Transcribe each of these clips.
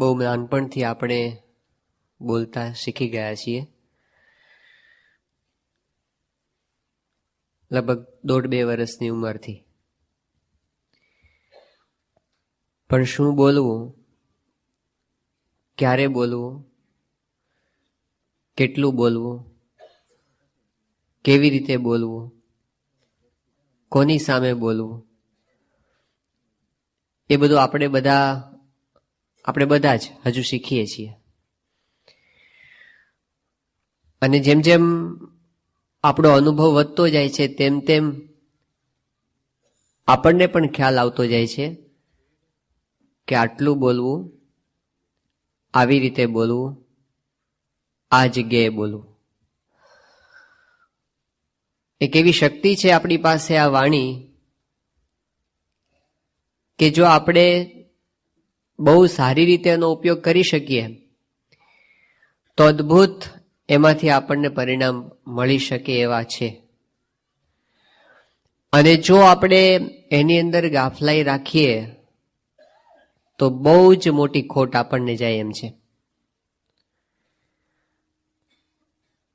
બહુ નાનપણથી આપણે બોલતા શીખી ગયા છીએ. લગભગ 1.5-2 વર્ષની ઉંમરથી. પણ શું બોલવું, ક્યારે બોલવું, કેટલું બોલવું, કેવી રીતે બોલવું, કોની સામે બોલવું, એ બધું આપણે બધા જ હજુ શીખીએ છીએ. અને જેમ જેમ આપણો અનુભવ વધતો જાય છે તેમ તેમ આપણને પણ ખ્યાલ આવતો જાય છે કે આટલું બોલવું, આવી રીતે બોલવું, આ જગ્યાએ બોલવું. એક એવી શક્તિ છે આપણી પાસે આ વાણી કે જો આપણે બહુ સારી રીતે એનો ઉપયોગ કરી શકીએ તો અદ્ભુત એમાંથી આપણને પરિણામ મળી શકે એવા છે. અને જો આપણે એની અંદર ગાફલાઈ રાખીએ તો બહુ જ મોટી ખોટ આપણને જાય એમ છે.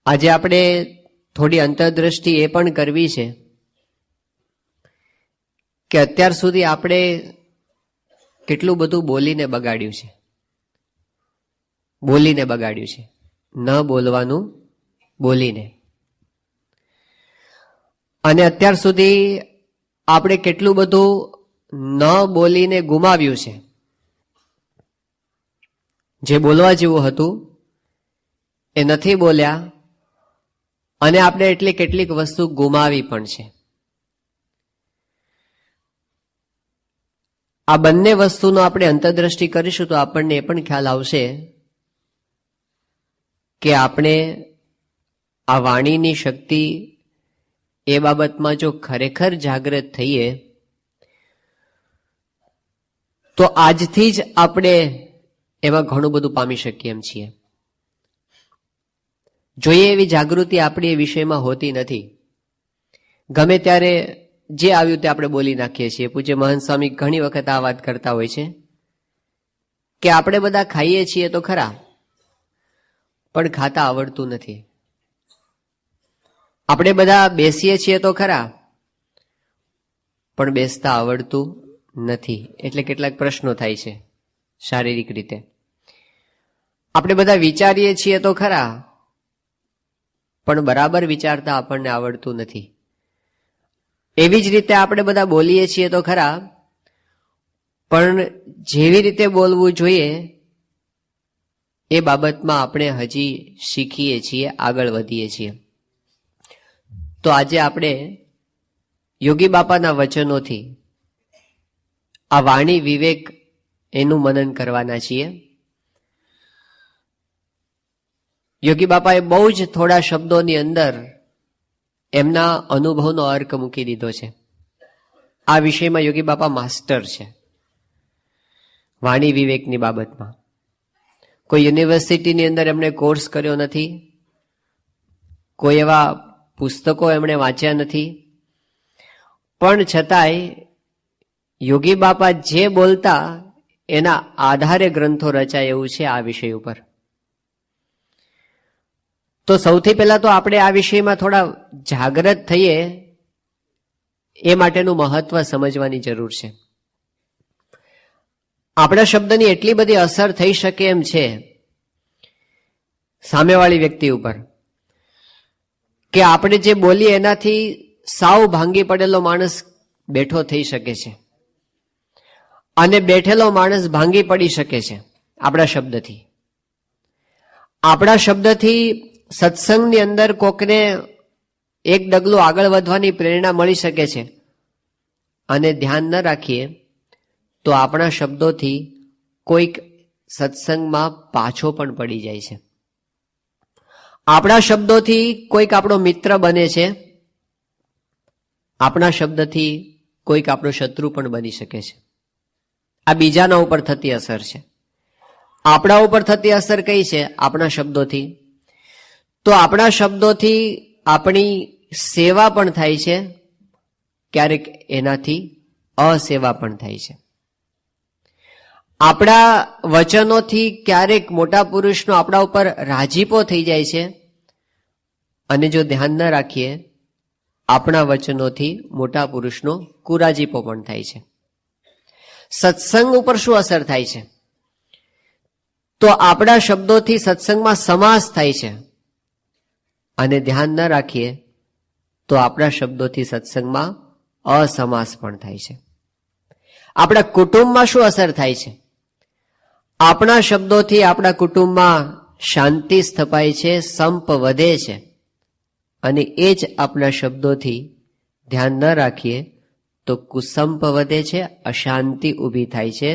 આજે આપણે થોડી અંતરદ્રષ્ટિ એ પણ કરવી છે કે અત્યાર સુધી આપણે કેટલું બધું બોલીને બગાડ્યું છે. ન બોલવાનું બોલીને. અને અત્યાર સુધી આપણે કેટલું બધું ન બોલીને ગુમાવ્યું છે. જે બોલવા જેવું હતું એ નથી બોલ્યા અને આપણે એટલી કેટલીક વસ્તુ ગુમાવી પણ છે. આ બંને વસ્તુનો આપણે અંતરદ્રષ્ટિ કરીશું તો આપણને એ પણ ખ્યાલ આવશે કે આપણે આ વાણીની શક્તિ એ બાબતમાં જો ખરેખર જાગૃત થઈએ તો આજથી જ આપણે એમાં ઘણું બધું પામી શકીએ એમ છીએ. જોઈએ એવી જાગૃતિ આપણી એ વિષયમાં હોતી નથી. ગમે ત્યારે જે આવ્યું તે આપણે બોલી નાખીએ છીએ. પૂજ્ય મહંત સ્વામી ઘણી વખત આ વાત કરતા હોય છે કે આપણે બધા ખાઈએ છીએ તો ખરા, પણ ખાતા આવડતું નથી. આપણે બધા બેસીએ છીએ તો ખરા, પણ બેસતા આવડતું નથી. એટલે કેટલાક પ્રશ્નો થાય છે શારીરિક રીતે. આપણે બધા વિચારીએ છીએ તો ખરા, પણ બરાબર વિચારતા આપણને આવડતું નથી. એવી જ રીતે આપણે બધા બોલીએ છીએ તો ખરા, પણ જેવી રીતે બોલવું જોઈએ એ બાબતમાં આપણે હજી શીખીએ છીએ, આગળ વધીએ છીએ. તો આજે આપણે યોગી બાપાના વચનોથી આ વાણી વિવેક એનું મનન કરવાના છીએ. યોગી બાપાએ બહુ જ થોડા શબ્દોની અંદર એમના અનુભવનો અર્ક મૂકી દીધો છે. આ વિષયમાં યોગી બાપા માસ્ટર છે વાણી વિવેકની બાબતમાં. કોઈ યુનિવર્સિટીની અંદર એમણે કોર્સ કર્યો નથી, કોઈ એવા પુસ્તકો એમણે વાંચ્યા નથી, પણ છતાંય યોગી બાપા જે બોલતા એના આધારે ગ્રંથો રચાય એવું છે આ વિષય ઉપર. તો સૌથી પહેલા તો આપણે આ વિષયમાં થોડા જાગૃત થઈએ એ માટેનું મહત્વ સમજવાની જરૂર છે. આપણા શબ્દની એટલી બધી અસર થઈ શકે એમ છે સામેવાળી વ્યક્તિ ઉપર કે આપણે જે બોલીએ એનાથી સાવ ભાંગી પડેલો માણસ બેઠો થઈ શકે છે અને બેઠેલો માણસ ભાંગી પડી શકે છે આપણા શબ્દથી. આપણા શબ્દથી સત્સંગની અંદર કોકને એક ડગલું આગળ વધવાની પ્રેરણા મળી શકે છે અને ધ્યાન ન રાખીએ તો આપણા શબ્દોથી કોઈક સત્સંગમાં પાછો પણ પડી જાય છે. આપણા શબ્દોથી કોઈક આપણો મિત્ર બને છે, આપણા શબ્દથી કોઈક આપણો શત્રુ પણ બની શકે છે. આ બીજાના ઉપર થતી અસર છે. આપણા ઉપર થતી અસર કઈ છે? આપણા શબ્દોથી. તો આપણા શબ્દોથી આપણી સેવા પણ થાય છે, ક્યારેક એનાથી અસેવા પણ થાય છે. આપણા વચનોથી ક્યારેક મોટા પુરુષનો આપણા ઉપર રાજીપો થઈ જાય છે, અને જો ધ્યાન ન રાખીએ આપણા વચનોથી મોટા પુરુષનો કુરાજીપો પણ થાય છે. સત્સંગ ઉપર શું અસર થાય છે? તો આપણા શબ્દોથી સત્સંગમાં સમાસ થાય છે, અને ધ્યાન ન રાખીએ તો આપણા શબ્દોથી સત્સંગમાં અસમાસ પણ થાય છે. આપણા કુટુંબમાં શું અસર થાય છે? આપણા શબ્દોથી આપણા કુટુંબમાં શાંતિ સ્થપાય છે, સંપ વધે છે, અને એ જ આપણા શબ્દોથી ધ્યાન ન રાખીએ તો કુસંપ વધે છે, અશાંતિ ઊભી થાય છે.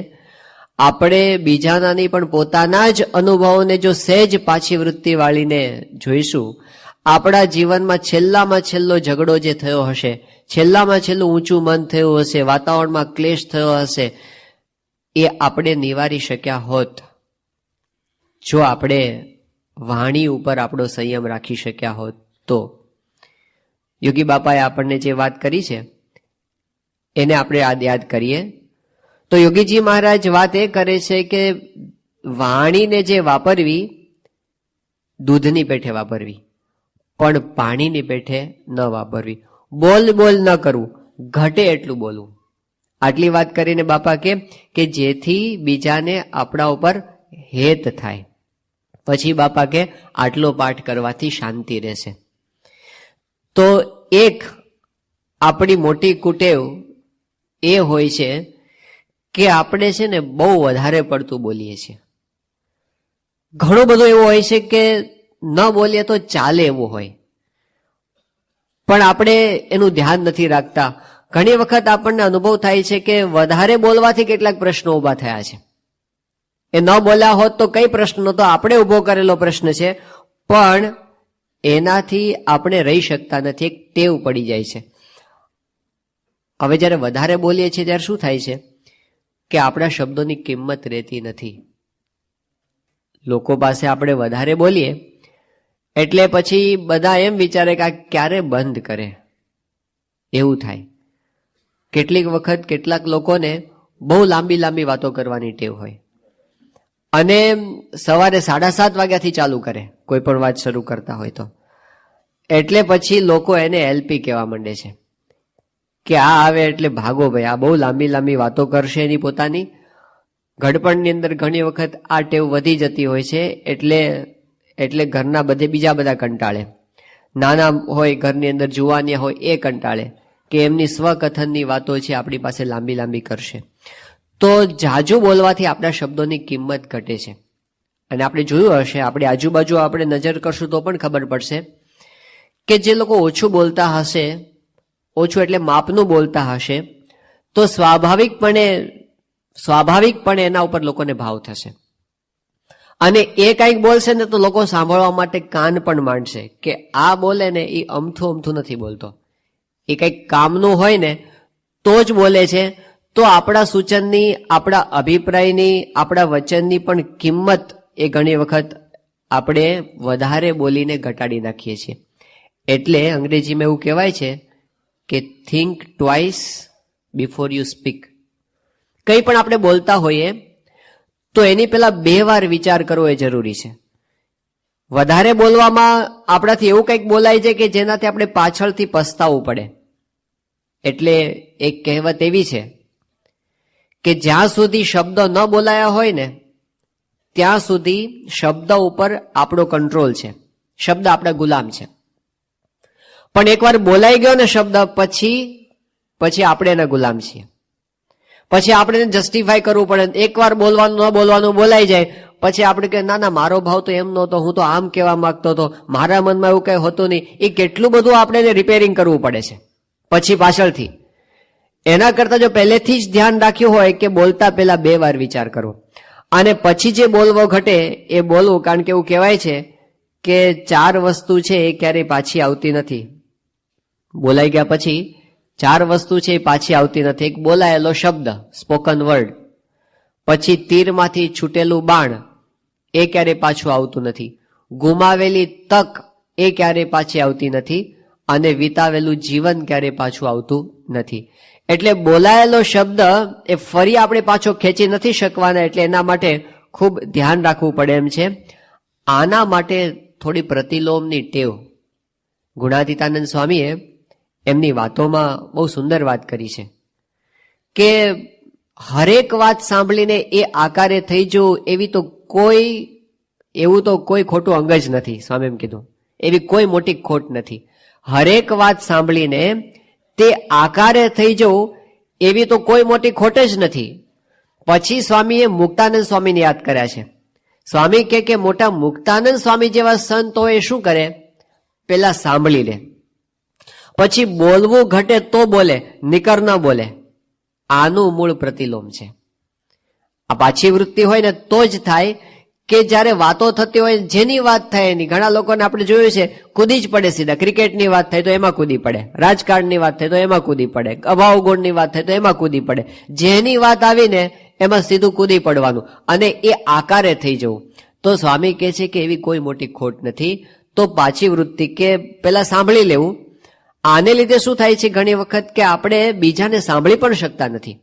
આપણે બીજાના નહીં પણ પોતાના જ અનુભવોને જો સહેજ પાછી વૃત્તિ વાળીને જોઈશું, આપણા જીવનમાં છેલ્લામાં છેલ્લો ઝઘડો જે થયો હશે, છેલ્લામાં છેલ્લું ઊંચું મન થયું હશે, વાતાવરણમાં ક્લેશ થયો હશે, એ આપણે નિવારી શક્યા હોત જો આપણે વાણી ઉપર આપણો સંયમ રાખી શક્યા હોત તો. યોગી બાપાએ આપણને જે વાત કરી છે એને આપણે યાદ કરીએ તો યોગીજી મહારાજ વાત એ કરે છે કે વાણીને જે વાપરવી, દૂધની પેઠે વાપરવી, પણ પાણીની પેઠે ન વાપરવી. બોલ બોલ ન કરવું, ઘટે એટલું બોલવું. આટલી વાત કરીને બાપા કે જેથી બીજાને આપણા ઉપર હેત થાય. પછી બાપા કે આટલો પાઠ કરવાથી શાંતિ રહેશે. તો એક આપણી મોટી કુટેવ એ હોય છે કે આપણે છે ને બહુ વધારે પડતું બોલીએ છીએ. ઘણું બધું એવું હોય છે કે ન બોલીએ તો ચાલે એવું હોય, પણ આપણે એનું ધ્યાન નથી રાખતા. ઘણી વખત આપણને અનુભવ થાય છે કે વધારે બોલવાથી કેટલાક પ્રશ્નો ઊભા થયા છે. એ ન બોલ્યા હોત તો કઈ પ્રશ્ન નહોતો, આપણે ઊભો કરેલો પ્રશ્ન છે, પણ એનાથી આપણે રહી શકતા નથી, એક ટેવ પડી જાય છે. હવે જ્યારે વધારે બોલીએ છીએ ત્યારે શું થાય છે કે આપણા શબ્દોની કિંમત રહેતી નથી. લોકો પાસે આપણે વધારે બોલીએ એટલે પછી બધા એમ વિચારે કે આ ક્યારે બંધ કરે, એવું થાય. કેટલીક વખત કેટલાક લોકોને બહુ લાંબી લાંબી વાતો કરવાની ટેવ હોય, અને સવારે 7:30 વાગ્યાથી ચાલુ કરે કોઈ પણ વાત શરૂ કરતા હોય તો, એટલે પછી લોકો એને એલપી કહેવા માંડે છે કે આ આવે એટલે ભાગો ભાઈ, આ બહુ લાંબી લાંબી વાતો કરશે એની પોતાની. ઘડપણની અંદર ઘણી વખત આ ટેવ વધી જતી હોય છે, એટલે ઘરના બીજા બધા કંટાળે. નાના હોય ઘરની અંદર, જુવાનિયા હોય એ કંટાળે કે એમની સ્વકથનની વાતો છે આપણી પાસે લાંબી લાંબી કરશે. તો જાજુ બોલવાથી આપણા શબ્દોની કિંમત ઘટે છે. અને આપણે જોયું હશે, આપણી આજુબાજુ આપણે નજર કરશું તો પણ ખબર પડશે કે જે લોકો ઓછું બોલતા હશે, ઓછું એટલે માપનું બોલતા હશે, તો સ્વાભાવિકપણે એના ઉપર લોકોને ભાવ થશે. અને એ કંઈક બોલશે ને તો લોકો સાંભળવા માટે કાન પણ માંડશે કે આ બોલે ને એ અમથું નથી બોલતો, એ કંઈક કામનું હોય ને તો જ બોલે છે. તો આપણા સૂચનની, આપણા અભિપ્રાયની, આપણા વચનની પણ કિંમત એ ઘણી વખત આપણે વધારે બોલીને ઘટાડી નાખીએ છીએ. એટલે અંગ્રેજીમાં એવું કહેવાય છે કે think twice before you speak. કંઈ પણ આપણે બોલતા હોઈએ તો એની પહેલા 2 વાર વિચાર કરવો એ જરૂરી છે. વધારે બોલવામાં આપણાથી એવું કંઈક બોલાય છે કે જેનાથી આપણે પાછળથી પસ્તાવવું પડે. એટલે એક કહેવત એવી છે કે જ્યાં સુધી શબ્દ ન બોલાયા હોય ને ત્યાં સુધી શબ્દ ઉપર આપણો કંટ્રોલ છે, શબ્દ આપણા ગુલામ છે. પણ એકવાર બોલાઈ ગયો ને શબ્દ, પછી આપણે એના ગુલામ છીએ. પછી આપણે જસ્ટિફાય કરવું પડે. એકવાર બોલવાનું ન બોલવાનું બોલાઈ જાય પછી આપણે કહે ના મારો ભાવ તો એમ નહોતો, હું તો આમ કહેવા માંગતો હતો, મારા મનમાં એવું કંઈ હોતું નહીં. એ કેટલું બધું આપણે રિપેરિંગ કરવું પડે છે પછી પાછળથી. એના કરતાં જો પહેલેથી જ ધ્યાન રાખ્યું હોય કે બોલતા પહેલા 2 વાર વિચાર કરવો, અને પછી જે બોલવો ઘટે એ બોલવું. કારણ કે એવું કહેવાય છે કે 4 વસ્તુ છે એ ક્યારેય પાછી આવતી નથી. બોલાઈ ગયા પછી 4 વસ્તુ છે એ પાછી આવતી નથી. એક બોલાયેલો શબ્દ, સ્પોકન વર્ડ, પછી તીરમાંથી છૂટેલું બાણ, એ ક્યારેય પાછું આવતું નથી. ગુમાવેલી તક એ ક્યારેય પાછી આવતી નથી. અને વિતાવેલું જીવન ક્યારેય પાછું આવતું નથી. એટલે બોલાયેલો શબ્દ એ ફરી આપણે પાછો ખેંચી નથી શકવાના, એટલે એના માટે ખૂબ ધ્યાન રાખવું પડે એમ છે. આના માટે થોડી પ્રતિલોમની ટેવ ગુણાતીતાનંદ સ્વામીએ એમની વાતોમાં બહુ સુંદર વાત કરી છે કે હરેક વાત સાંભળીને એ આકારે થઈ જવું એવું તો કોઈ ખોટું અંગ જ નથી. સ્વામી એમ કીધું એવી કોઈ મોટી ખોટ નથી. હરેક વાત સાંભળીને તે આકારે થઈ જવું એવી તો કોઈ મોટી ખોટ જ નથી. પછી સ્વામીએ મુક્તાનંદ સ્વામીને યાદ કર્યા છે. સ્વામી કે મોટા મુક્તાનંદ સ્વામી જેવા સંત હોય શું કરે? પેલા સાંભળી લે, પછી બોલવું ઘટે તો બોલે, નિકર ન બોલે. આનું મૂળ પ્રતિલોમ છે. આ પાછી વૃત્તિ હોય ને તો જ થાય કે જ્યારે વાતો થતી હોય જેની વાત થાય એની. ઘણા લોકોને આપણે જોયું છે કૂદી જ પડે સીધા. ક્રિકેટની વાત થાય તો એમાં કૂદી પડે, રાજકારણની વાત થાય તો એમાં કૂદી પડે, અભાવ ગુણની વાત થાય તો એમાં કૂદી પડે. જેની વાત આવીને એમાં સીધું કૂદી પડવાનું અને એ આકારે થઈ જવું. તો સ્વામી કહે છે કે એવી કોઈ મોટી ખોટ નથી. તો પાછી વૃત્તિ કે પેલા સાંભળી લેવું. આને લીધે શું થાય છે ઘણી વખત કે આપણે બીજાને સાંભળી પણ શકતા નથી.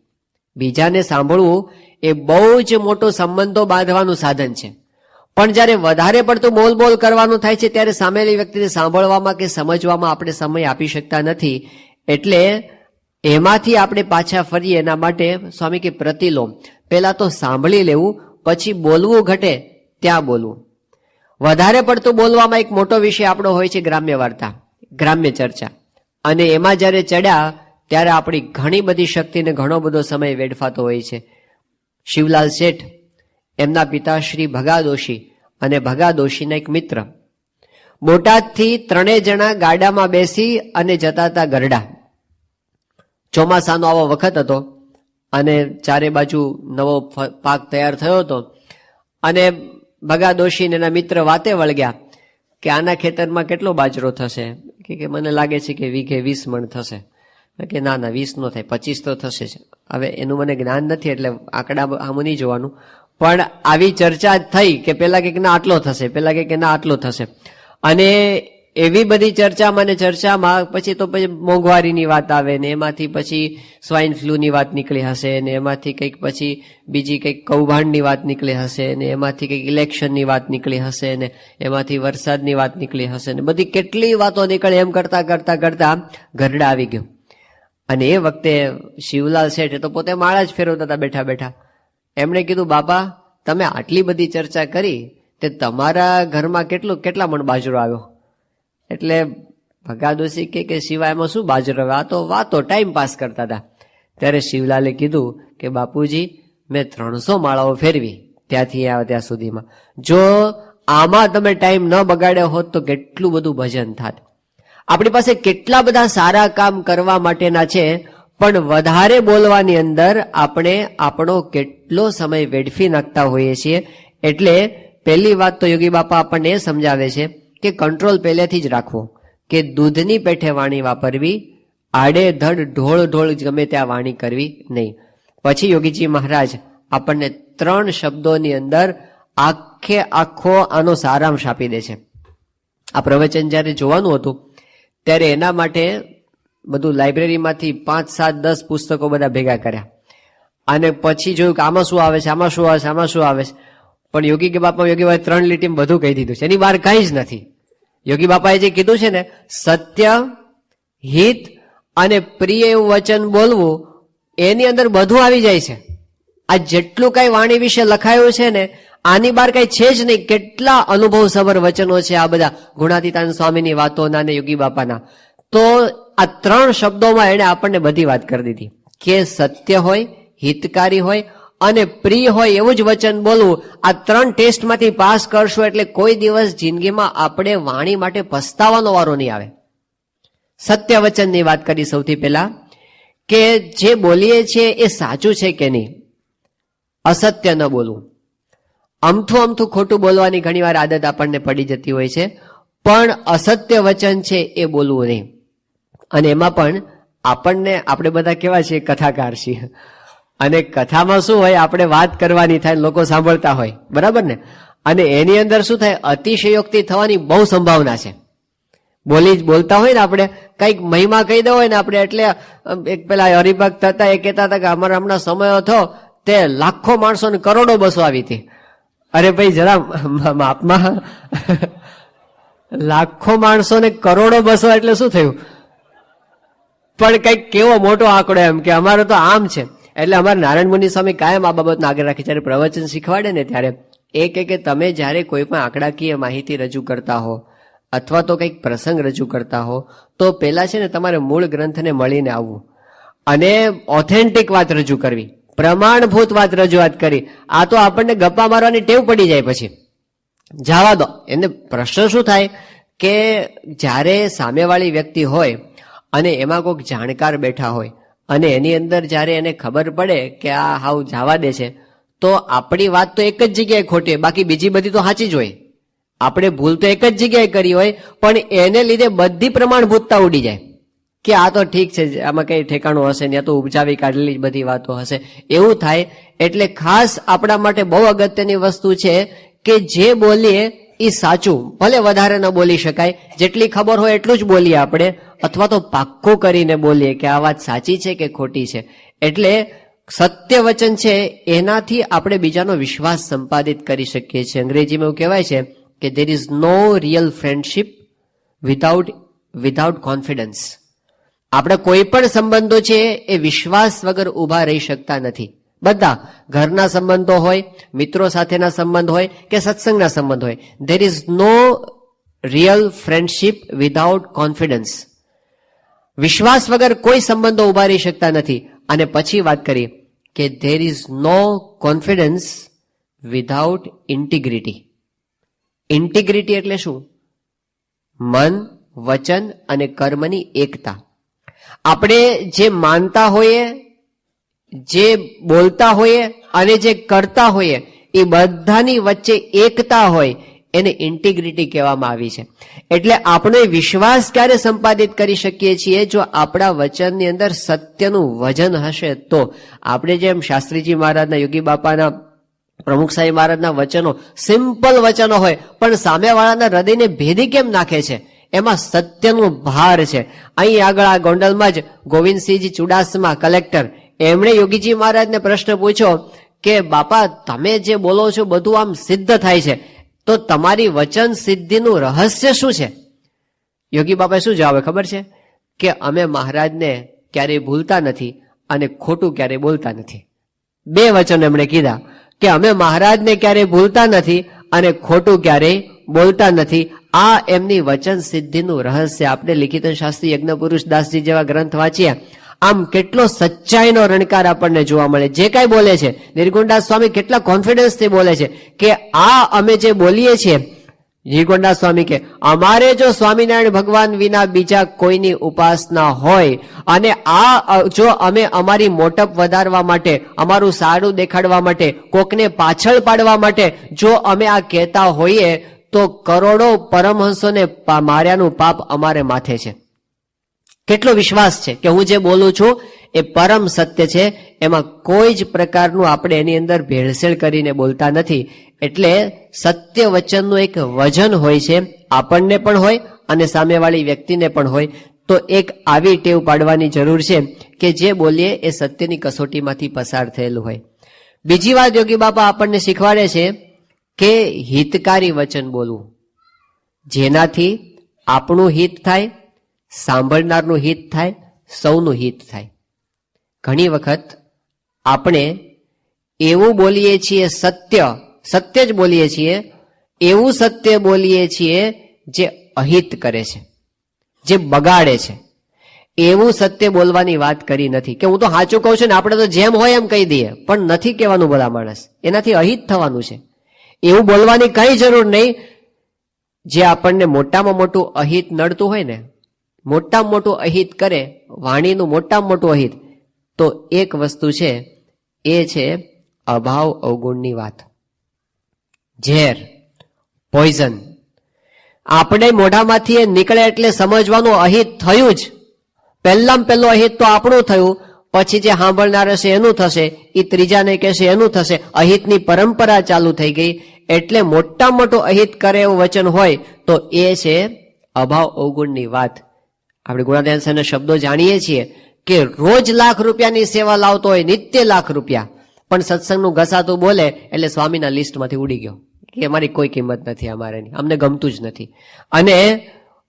બીજાને સાંભળવું એ બહુ જ મોટો સંબંધો બાંધવાનું સાધન છે. પણ જ્યારે વધારે પડતું બોલ કરવાનું થાય છે ત્યારે સામેલી વ્યક્તિને સાંભળવામાં કે સમજવામાં આપણે સમય આપી શકતા નથી. એટલે એમાંથી આપણે પાછા ફરીએ એના માટે સ્વામી કે પ્રતિલોમ. પહેલા તો સાંભળી લેવું, પછી બોલવું ઘટે ત્યાં બોલવું. વધારે પડતું બોલવામાં એક મોટો વિષય આપણો હોય છે ગ્રામ્ય વાર્તા, ગ્રામ્ય ચર્ચા. અને એમાં જ્યારે ચડ્યા ત્યારે આપણી ઘણી બધી શક્તિને ઘણો બધો સમય વેડફાતો હોય છે. શિવલાલ શેઠ, એમના પિતા શ્રી ભગા દોશી અને ભગા દોશીના એક મિત્ર, બોટાદથી 3 જણા ગાડામાં બેસી અને જતા હતા ગરડા. ચોમાસાનો આવો વખત હતો અને ચારે બાજુ નવો પાક તૈયાર થયો હતો. અને ભગા દોશી એના મિત્ર વાતે વળગ્યા કે આના ખેતરમાં કેટલો બાજરો થશે? કે મને લાગે છે કે વીઘે 20 મણ થશે. કે ના 20 નો થાય, 25 તો થશે જ. હવે એનું મને જ્ઞાન નથી એટલે આંકડા આમ નહીં જોવાનું. પણ આવી ચર્ચા થઈ કે પેલા કે ના આટલો થશે, પેલા કે ના આટલો થશે. અને એવી બધી ચર્ચામાં પછી મોંઘવારીની વાત આવે ને એમાંથી પછી સ્વાઇન ફ્લૂની વાત નીકળી હશે ને એમાંથી કંઈક પછી બીજી કંઈક કૌભાંડની વાત નીકળી હશે ને એમાંથી કંઈક ઇલેક્શનની વાત નીકળી હશે ને એમાંથી વરસાદની વાત નીકળી હશે ને બધી કેટલી વાતો નીકળે. એમ કરતા ગરડા આવી ગયો. અને એ વખતે શિવલાલ શેઠ તો પોતે માળા જ ફેરવતા હતા બેઠા બેઠા. એમણે કીધું, બાપા તમે આટલી બધી ચર્ચા કરી તે તમારા ઘરમાં કેટલા મણ બાજરો આવ્યો? એટલે ભગા દોશી કે શિવા એમાં શું બાજરો આવે? આ તો વાતો ટાઈમ પાસ કરતા હતા. ત્યારે શિવલાલે કીધું કે બાપુજી મેં 300 માળાઓ ફેરવી ત્યાંથી આવ્યા ત્યાં સુધીમાં. જો આમાં તમે ટાઈમ ન બગાડ્યો હોત તો કેટલું બધું ભજન થાત. આપણી પાસે કેટલા બધા સારા કામ કરવા માટેના છે, પણ વધારે બોલવાની અંદર આપણે આપણો કેટલો સમય વેડફી નાખતા હોઈએ છીએ. એટલે પહેલી વાત તો યોગી બાપા આપણને એ સમજાવે છે કે કંટ્રોલ પહેલેથી જ રાખવો, કે દૂધની પેઠે વાણી વાપરવી, આડેધડ ઢોળ ગમે ત્યાં વાણી કરવી નહીં. પછી યોગીજી મહારાજ આપણને 3 શબ્દોની અંદર આખો આનો સારાંશ આપી દે છે. આ પ્રવચન જ્યારે જોવાનું હતું ત્યારે એના માટે બધું લાઇબ્રેરીમાંથી 5, 7, 10 પુસ્તકો બધા ભેગા કર્યા અને પછી જોયું કે આમાં શું આવે છે, આમાં શું આવે છે, આમાં શું આવે છે. પણ યોગી બાપાએ 3 લીટીમાં બધું કહી દીધું છે. એની બહાર કાંઈ જ નથી. યોગી બાપાએ જે કીધું છે ને, સત્ય, હિત અને પ્રિય એવું વચન બોલવું, એની અંદર બધું આવી જાય છે. આ જેટલું કઈ વાણી વિશે લખાયું છે ને, આની બહાર કઈ છે જ નહીં. કેટલા અનુભવસભર વચનો છે આ બધા ગુણાતીતાનંદ સ્વામીની વાતોના અને યોગી બાપાના. તો આ 3 શબ્દોમાં એને આપણને બધી વાત કરી દીધી કે સત્ય હોય, હિતકારી હોય અને પ્રિય હોય એવું જ વચન બોલવું. આ 3 ટેસ્ટમાંથી પાસ કરશો એટલે કોઈ દિવસ જિંદગીમાં આપણે વાણી માટે પસ્તાવાનો વારો નહીં આવે. સત્ય વચનની વાત કરી સૌથી પહેલા કે જે બોલીએ છીએ એ સાચું છે કે નહીં. અસત્ય ન બોલવું. અમથું ખોટું બોલવાની ઘણીવાર આદત આપણને પડી જતી હોય છે, પણ અસત્ય વચન છે એ બોલવું નહીં. અને એમાં પણ આપણે બધા કેવા છીએ, કથાકાર છીએ. અને કથામાં શું હોય, આપણે વાત કરવાની થાય, લોકો સાંભળતા હોય, બરાબર ને. અને એની અંદર શું થાય, અતિશયોક્તિ થવાની બહુ સંભાવના છે. બોલતા હોય ને આપણે કઈક મહિમા કહી દો હોય ને આપણે, એટલે એક પેલા હરિભક્ત હતા એ કહેતા હતા કે અમારે હમણાં સમય હતો તે લાખો માણસો ને કરોડો બસો આવી હતી. અરે ભાઈ જરા માપમાં લાખો માણસો ને કરોડો બસો એટલે શું થયું? પણ કઈક કેવો મોટો આંકડો એમ કે અમારે તો આમ છે. એટલે અમારે નારાયણ મુનિ સ્વામી કાયમ આ બાબતને આગળ રાખી, જયારે પ્રવચન શીખવાડે ને ત્યારે એ કે તમે જયારે કોઈ પણ આંકડાકીય માહિતી રજૂ કરતા હો અથવા તો કંઈક પ્રસંગ રજૂ કરતા હો તો પેલા છે ને તમારે મૂળ ગ્રંથને મળીને આવવું અને ઓથેન્ટિક વાત રજૂ કરવી, પ્રમાણભૂત વાત રજૂઆત કરી. આ તો આપણને ગપ્પા મારવાની ટેવ પડી જાય પછી જવા દો. એને પ્રશ્ન શું થાય કે જ્યારે સામેવાળી વ્યક્તિ હોય અને એમાં કોઈક જાણકાર બેઠા હોય અને એની અંદર જ્યારે એને ખબર પડે કે આ હાવ જવા દે છે, તો આપણી વાત તો એક જ જગ્યાએ ખોટી હોય, બાકી બીજી બધી તો સાચી જ હોય. આપણે ભૂલ તો એક જ જગ્યાએ કરી હોય પણ એને લીધે બધી પ્રમાણભૂતતા ઉડી જાય કે આ તો ઠીક છે, આમાં કઈ ઠેકાણું હશે ને, આ તો ઉપજાવી કાઢેલી બધી વાતો હશે, એવું થાય. એટલે ખાસ આપણા માટે બહુ અગત્યની વસ્તુ છે કે જે બોલીએ એ સાચું, ભલે વધારે ન બોલી શકાય, જેટલી ખબર હોય એટલું જ બોલીએ આપણે, અથવા તો પાક્કું કરીને બોલીએ કે આ વાત સાચી છે કે ખોટી છે. એટલે સત્ય વચન છે એનાથી આપણે બીજાનો વિશ્વાસ સંપાદિત કરી શકીએ છીએ. અંગ્રેજીમાં એવું કહેવાય છે કે there is no real friendship without confidence. આપણા કોઈ પણ સંબંધો છે એ વિશ્વાસ વગર ઊભા રહી શકતા નથી. બધા ઘરના સંબંધો હોય, મિત્રો સાથેના સંબંધ હોય કે સત્સંગના સંબંધ હોય, there is no real friendship without confidence. વિશ્વાસ વગર કોઈ સંબંધો ઊભા રહી શકતા નથી. અને પછી વાત કરી કે there is no confidence without integrity. Integrity એટલે શું? મન, વચન અને કર્મની એકતા. આપણે જે માનતા હોઈએ, જે બોલતા હોઈએ અને જે કરતા હોઈએ એ બધાની વચ્ચે એકતા હોય એને ઇન્ટિગ્રિટી કહેવામાં આવી છે. એટલે આપણે વિશ્વાસ ક્યારે સંપાદિત કરી શકીએ છીએ? જો આપણા વચનની અંદર સત્યનું વજન હશે તો. આપણે જેમ શાસ્ત્રીજી મહારાજના, યોગી બાપાના, પ્રમુખ સાહેબ મહારાજના વચનો સિમ્પલ વચનો હોય પણ સામેવાળાના હૃદયને ભેદી કેમ નાખે છે? એમાં સત્યનું ભાર છે. અહીં આગળ આ ગોંડલમાં જ ગોવિંદસિંહજી ચુડાસમા કલેક્ટર, એમણે યોગીજી મહારાજને પ્રશ્ન પૂછ્યો કે બાપા તમે જે બોલો છો બધું આમ સિદ્ધ થાય છે, તો તમારી વચન સિદ્ધિનું રહસ્ય શું છે? યોગી બાપાએ શું જવાબ ખબર છે? કે અમે મહારાજને ક્યારેય ભૂલતા નથી અને ખોટું ક્યારેય બોલતા નથી. બે વચન એમણે કીધા કે અમે મહારાજને ક્યારેય ભૂલતા નથી અને ખોટું ક્યારેય બોલતા નથી. આ એમની વચન સિદ્ધિનું રહસ્ય. આપણે લિખિત શાસ્ત્રી યજ્ઞપુરુષ દાસજી જેવા ગ્રંથ વાંચ્યા, આમ કેટલો સચ્ચાઈનો રણકાર આપણને જોવા મળે. જે કાંઈ બોલે છે નિર્ગુણદાસ સ્વામી કેટલા કોન્ફિડન્સથી બોલે છે કે આ અમે જે બોલીએ છીએ, નિર્ગુણદાસ સ્વામી કે અમારે જો સ્વામિનારાયણ ભગવાન વિના બીજા કોઈની ઉપાસના હોય અને આ જો અમે અમારી મોટપ વધારવા માટે, અમારું સારું દેખાડવા માટે, કોકને પાછળ પાડવા માટે જો અમે આ કહેતા હોઈએ તો કરોડો પરમહંસોને માર્યાનું પાપ અમારે માથે છે. કેટલો વિશ્વાસ છે કે હું જે બોલું છું એ પરમ સત્ય છે, એમાં કોઈ જ પ્રકારનું આપણે એની અંદર ભેળસેળ કરીને બોલતા નથી. એટલે સત્ય વચનનું એક વજન હોય છે, આપણને પણ હોય અને સામેવાળી વ્યક્તિને પણ હોય. તો એક આવી ટેવ પાડવાની જરૂર છે કે જે બોલીએ એ સત્યની કસોટીમાંથી પસાર થયેલું હોય. બીજી વાત યોગી બાપા આપણને શીખવાડે છે કે હિતકારી વચન બોલવું, જેનાથી આપણું હિત થાય, સાંભળનારનું હિત થાય, સૌનું હિત થાય. ઘણી વખત આપણે એવું બોલીએ છીએ, સત્ય જ બોલીએ છીએ, એવું સત્ય બોલીએ છીએ જે અહિત કરે છે, જે બગાડે છે. એવું સત્ય બોલવાની વાત કરી નથી કે હું તો સાચું કહું છું ને આપણે તો જેમ હોય એમ કહી દઈએ, પણ નથી કહેવાનું બધા માણસ, એનાથી અહિત થવાનું છે. એવું બોલવાની કઈ જરૂર નહીં. જે આપણને મોટામાં મોટું અહિત નડતું હોય ને, મોટામાં મોટું અહિત કરે, વાણીનું મોટામાં મોટું અહિત, તો એક વસ્તુ છે, એ છે અભાવ અવગુણની વાત, ઝેર, પોઈઝન. આપણે મોઢામાંથી નીકળે એટલે સમજવાનું અહિત થયું જ. પહેલામાં પહેલું અહિત તો આપણું થયું, પછી જે સાંભળનાર હશે એનું થશે, એ ત્રીજાને કહેશે એનું થશે. અહિતની પરંપરા ચાલુ થઈ ગઈ. એટલે મોટામાં મોટું અહિત કરે એવું વચન હોય તો એ છે અભાવ અવગુણની વાત. આપણે ગુણાતીતાનંદ સ્વામીના શબ્દો જાણીએ છીએ કે રોજ લાખ રૂપિયાની સેવા લાવતો હોય, નિત્ય લાખ રૂપિયા, પણ સત્સંગનું ઘસાતું બોલે એટલે સ્વામીના લિસ્ટમાંથી ઉડી ગયો કે અમારી કોઈ કિંમત નથી, અમારેની, અમને ગમતું જ નથી. અને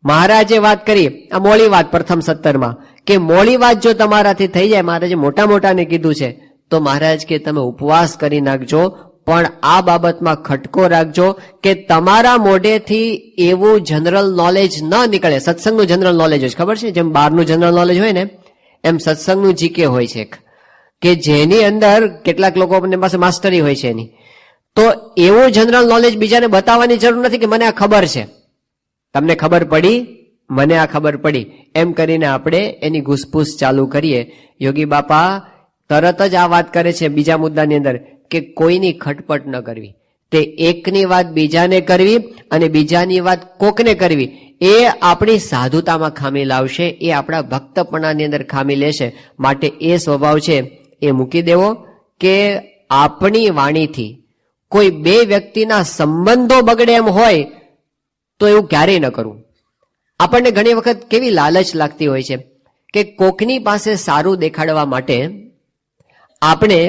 મહારાજે વાત કરી, આ મોડી વાત પ્રથમ 17માં, કે મોડી વાત જો તમારાથી થઈ જાય, મહારાજે મોટા મોટાને કીધું છે, તો મહારાજ કે તમે ઉપવાસ કરી નાખજો, પણ આ બાબતમાં ખટકો રાખજો કે તમારા મોઢેથી એવું જનરલ નોલેજ ન નીકળે. સત્સંગનું જનરલ નોલેજ હોય, ખબર છે, જેમ બહારનું જનરલ નોલેજ હોય ને એમ સત્સંગનું જીકે હોય છે, કે જેની અંદર કેટલાક લોકો પાસે માસ્ટરી હોય છે એની. તો એવું જનરલ નોલેજ બીજાને બતાવવાની જરૂર નથી કે મને આ ખબર છે, તમને ખબર પડી, મને આ ખબર પડી, એમ કરીને આપણે એની ઘૂસપૂસ ચાલુ કરીએ. યોગી બાપા તરત જ આ વાત કરે છે બીજા મુદ્દાની અંદર કે કોઈની ખટપટ ન કરવી. તે એકની વાત બીજાને કરવી અને બીજાની વાત કોકને કરવી, એ આપણી સાધુતામાં ખામી લાવશે, એ આપણા ભક્તપણાની અંદર ખામી લેશે. માટે એ સ્વભાવ છે એ મૂકી દેવો કે આપણી વાણીથી કોઈ બે વ્યક્તિના સંબંધો બગડે એમ હોય તો એવું ક્યારેય ન કરવું. આપણને ઘણી વખત કેવી લાલચ લાગતી હોય છે કે કોકની પાસે સારું દેખાડવા માટે આપણે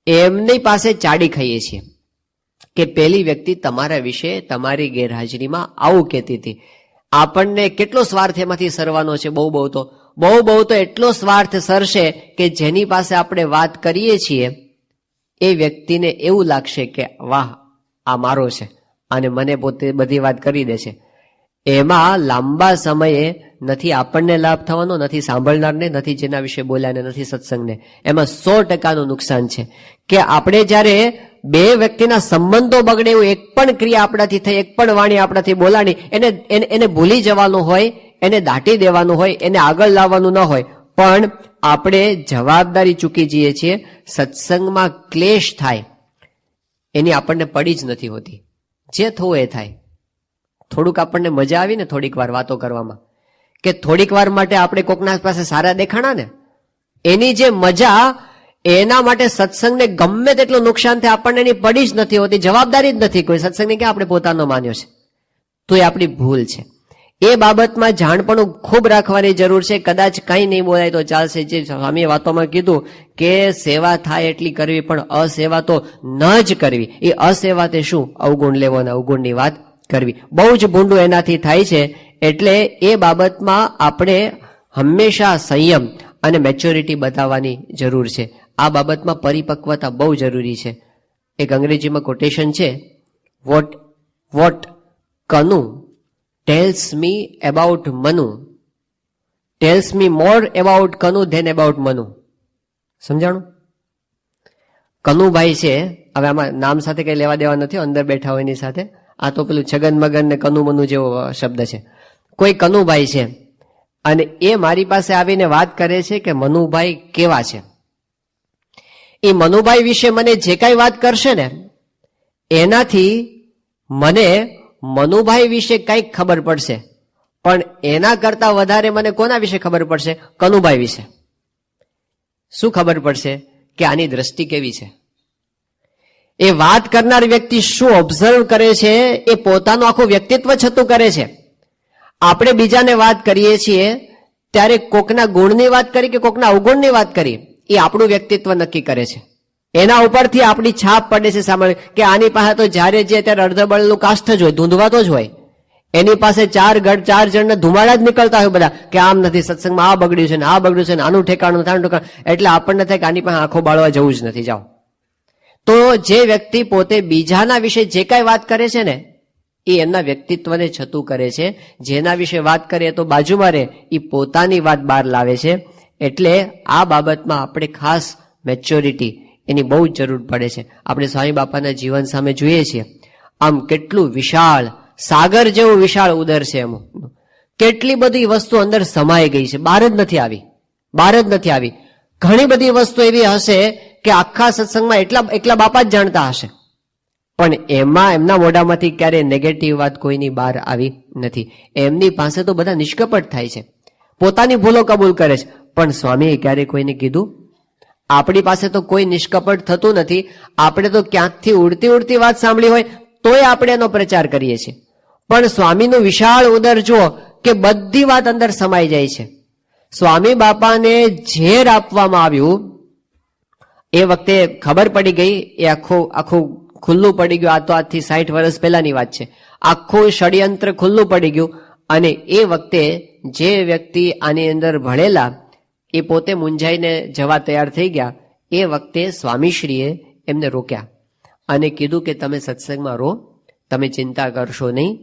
એમની પાસે ચાડી ખાઈએ છીએ કે પેલી વ્યક્તિ તમારા વિશે તમારી ગેરહાજરીમાં આવું કહેતી હતી. આપણને કેટલો સ્વાર્થ એમાંથી સરવાનો છે, બહુ તો એટલો સ્વાર્થ સરશે કે જેની પાસે આપણે વાત કરીએ છીએ એ વ્યક્તિને એવું લાગશે કે વાહ આ મારો છે અને મને પોતે બધી વાત કરી દે છે. એમાં લાંબા સમયે નથી આપણને લાભ થવાનો, નથી સાંભળનારને, નથી જેના વિશે બોલ્યા ને નથી સત્સંગને. એમાં 100% નુકસાન છે કે આપણે જ્યારે બે વ્યક્તિના સંબંધો બગડે એવું એક પણ ક્રિયા આપણાથી થઈ, એક પણ વાણી આપણાથી બોલાણી, એને ભૂલી જવાનું હોય, એને દાટી દેવાનું હોય, એને આગળ લાવવાનું ન હોય, પણ આપણે જવાબદારી ચૂકી જઈએ છીએ. સત્સંગમાં ક્લેશ થાય એની આપણને પડી જ નથી હોતી, જે થવું એ થાય. થોડુંક આપણને મજા આવી ને થોડીક વાર વાતો કરવામાં, કે થોડીક વાર માટે આપણે કોકના પાસે સારા દેખાણા ને, એની જે મજા, એના માટે સત્સંગને ગમે તેટલું નુકસાન થાય આપણને એની પડી જ નથી હોતી, જવાબદારી જ નથી કોઈ. સત્સંગને ક્યાં આપણે પોતાનો માન્યો છે, તો એ આપણી ભૂલ છે. એ બાબતમાં જાણપણું ખૂબ રાખવાની જરૂર છે. કદાચ કંઈ નહીં બોલાય તો ચાલશે. જે સ્વામીએ વાતોમાં કીધું કે સેવા થાય એટલી કરવી, પણ અસેવા તો ન જ કરવી. એ અસેવા તે શું? અવગુણ લેવો અને અવગુણની વાત કરવી. બહુ જ ભૂંડું એનાથી થાય છે. એટલે એ બાબતમાં આપણે હંમેશા સંયમ અને મેચ્યોરિટી બતાવવાની જરૂર છે. આ બાબતમાં પરિપક્વતા બહુ જરૂરી છે. એક અંગ્રેજીમાં કોટેશન છે, what Kanu tells me about Manu tells me more about Kanu than about Manu. સમજાણું? કનુભાઈ છે, હવે આમાં નામ સાથે કઈ લેવા દેવા નથી, અંદર બેઠા હોય એની સાથે. આ તો પેલું છગન મગન ને કનુ મનુ જેવો શબ્દ છે. કોઈ કનુભાઈ છે અને એ મારી પાસે આવીને વાત કરે છે કે મનુભાઈ કેવા છે. એ મનુભાઈ વિશે મને જે કાંઈ વાત કરશે ને એનાથી મને મનુભાઈ વિશે કંઈક ખબર પડશે, પણ એના કરતા વધારે મને કોના વિશે ખબર પડશે? કનુભાઈ વિશે. શું ખબર પડશે? કે આની દ્રષ્ટિ કેવી છે, એ વાત કરનાર વ્યક્તિ શું ઓબ્ઝર્વ કરે છે, એ પોતાનું આખું વ્યક્તિત્વ છતું કરે છે. આપણે બીજાને વાત કરીએ છીએ ત્યારે કોકના ગુણની વાત કરી કે કોકના અવગુણની વાત કરી, એ આપણું વ્યક્તિત્વ નક્કી કરે છે. એના ઉપરથી આપણી છાપ પડે છે સામે કે આની પાસે તો જ્યારે જે ત્યારે અર્ધબળનું કાષ્ઠ જ હોય, ધૂંધવાતો જ હોય. એની પાસે ચાર જણને ધુમાડા જ નીકળતા હોય બધા કે આમ નથી, સત્સંગમાં આ બગડ્યું છે ને આ બગડ્યું છે ને આનું ઠેકાણું આનું ઠેકાણું. એટલે આપણને થાય કે આની પાસે આંખો બાળવા જવું જ નથી, જાઓ. તો જે વ્યક્તિ પોતે બીજાના વિશે જે કાંઈ વાત કરે છે ને એ એમના વ્યક્તિત્વને છતું કરે છે. જેના વિશે વાત કરે તો બાજુમાં રહે, એ પોતાની વાત બહાર લાવે છે. એટલે આ બાબતમાં આપણે ખાસ મેચ્યોરિટી એની બહુ જ જરૂર પડે છે. આપણે સ્વામી બાપાના જીવન સામે જોઈએ છીએ, આમ કેટલું વિશાળ, સાગર જેવું વિશાળ ઉદર છે એમ. કેટલી બધી વસ્તુ અંદર સમાઈ ગઈ છે, બહાર જ નથી આવી. ઘણી બધી વસ્તુ એવી હશે કે આખા સત્સંગમાં એકલા બાપા જ જાણતા હશે, પણ એમાં એમના મોઢામાંથી ક્યારેય નેગેટિવ વાત કોઈની બહાર આવી નથી. એમની પાસે તો બધા નિષ્કપટ થાય છે, પોતાની ભૂલો કબૂલ કરે છે, પણ સ્વામીએ ક્યારેય કોઈને કીધું? આપણી પાસે તો કોઈ નિષ્કપટ થતું નથી. આપણે તો ક્યાંકથી ઉડતી વાત સાંભળી હોય તોય આપણે એનો પ્રચાર કરીએ છીએ. પણ સ્વામીનું વિશાળ ઉદર જુઓ કે બધી વાત અંદર સમાઈ જાય છે. સ્વામી બાપાને ઝેર આપવામાં આવ્યું એ વખતે ખબર પડી ગઈ, એ આખું ખુલ્લું પડી ગયું. આ તો આજથી 60 વર્ષ પહેલાની વાત છે. આખું ષડયંત્ર ખુલ્લું પડી ગયું અને એ વખતે જે વ્યક્તિ આની અંદર ભણેલા એ પોતે મૂંઝાઈને જવા તૈયાર થઈ ગયા. એ વખતે સ્વામીશ્રીએ એમને રોક્યા અને કીધું કે તમે સત્સંગમાં રહો, તમે ચિંતા કરશો નહીં,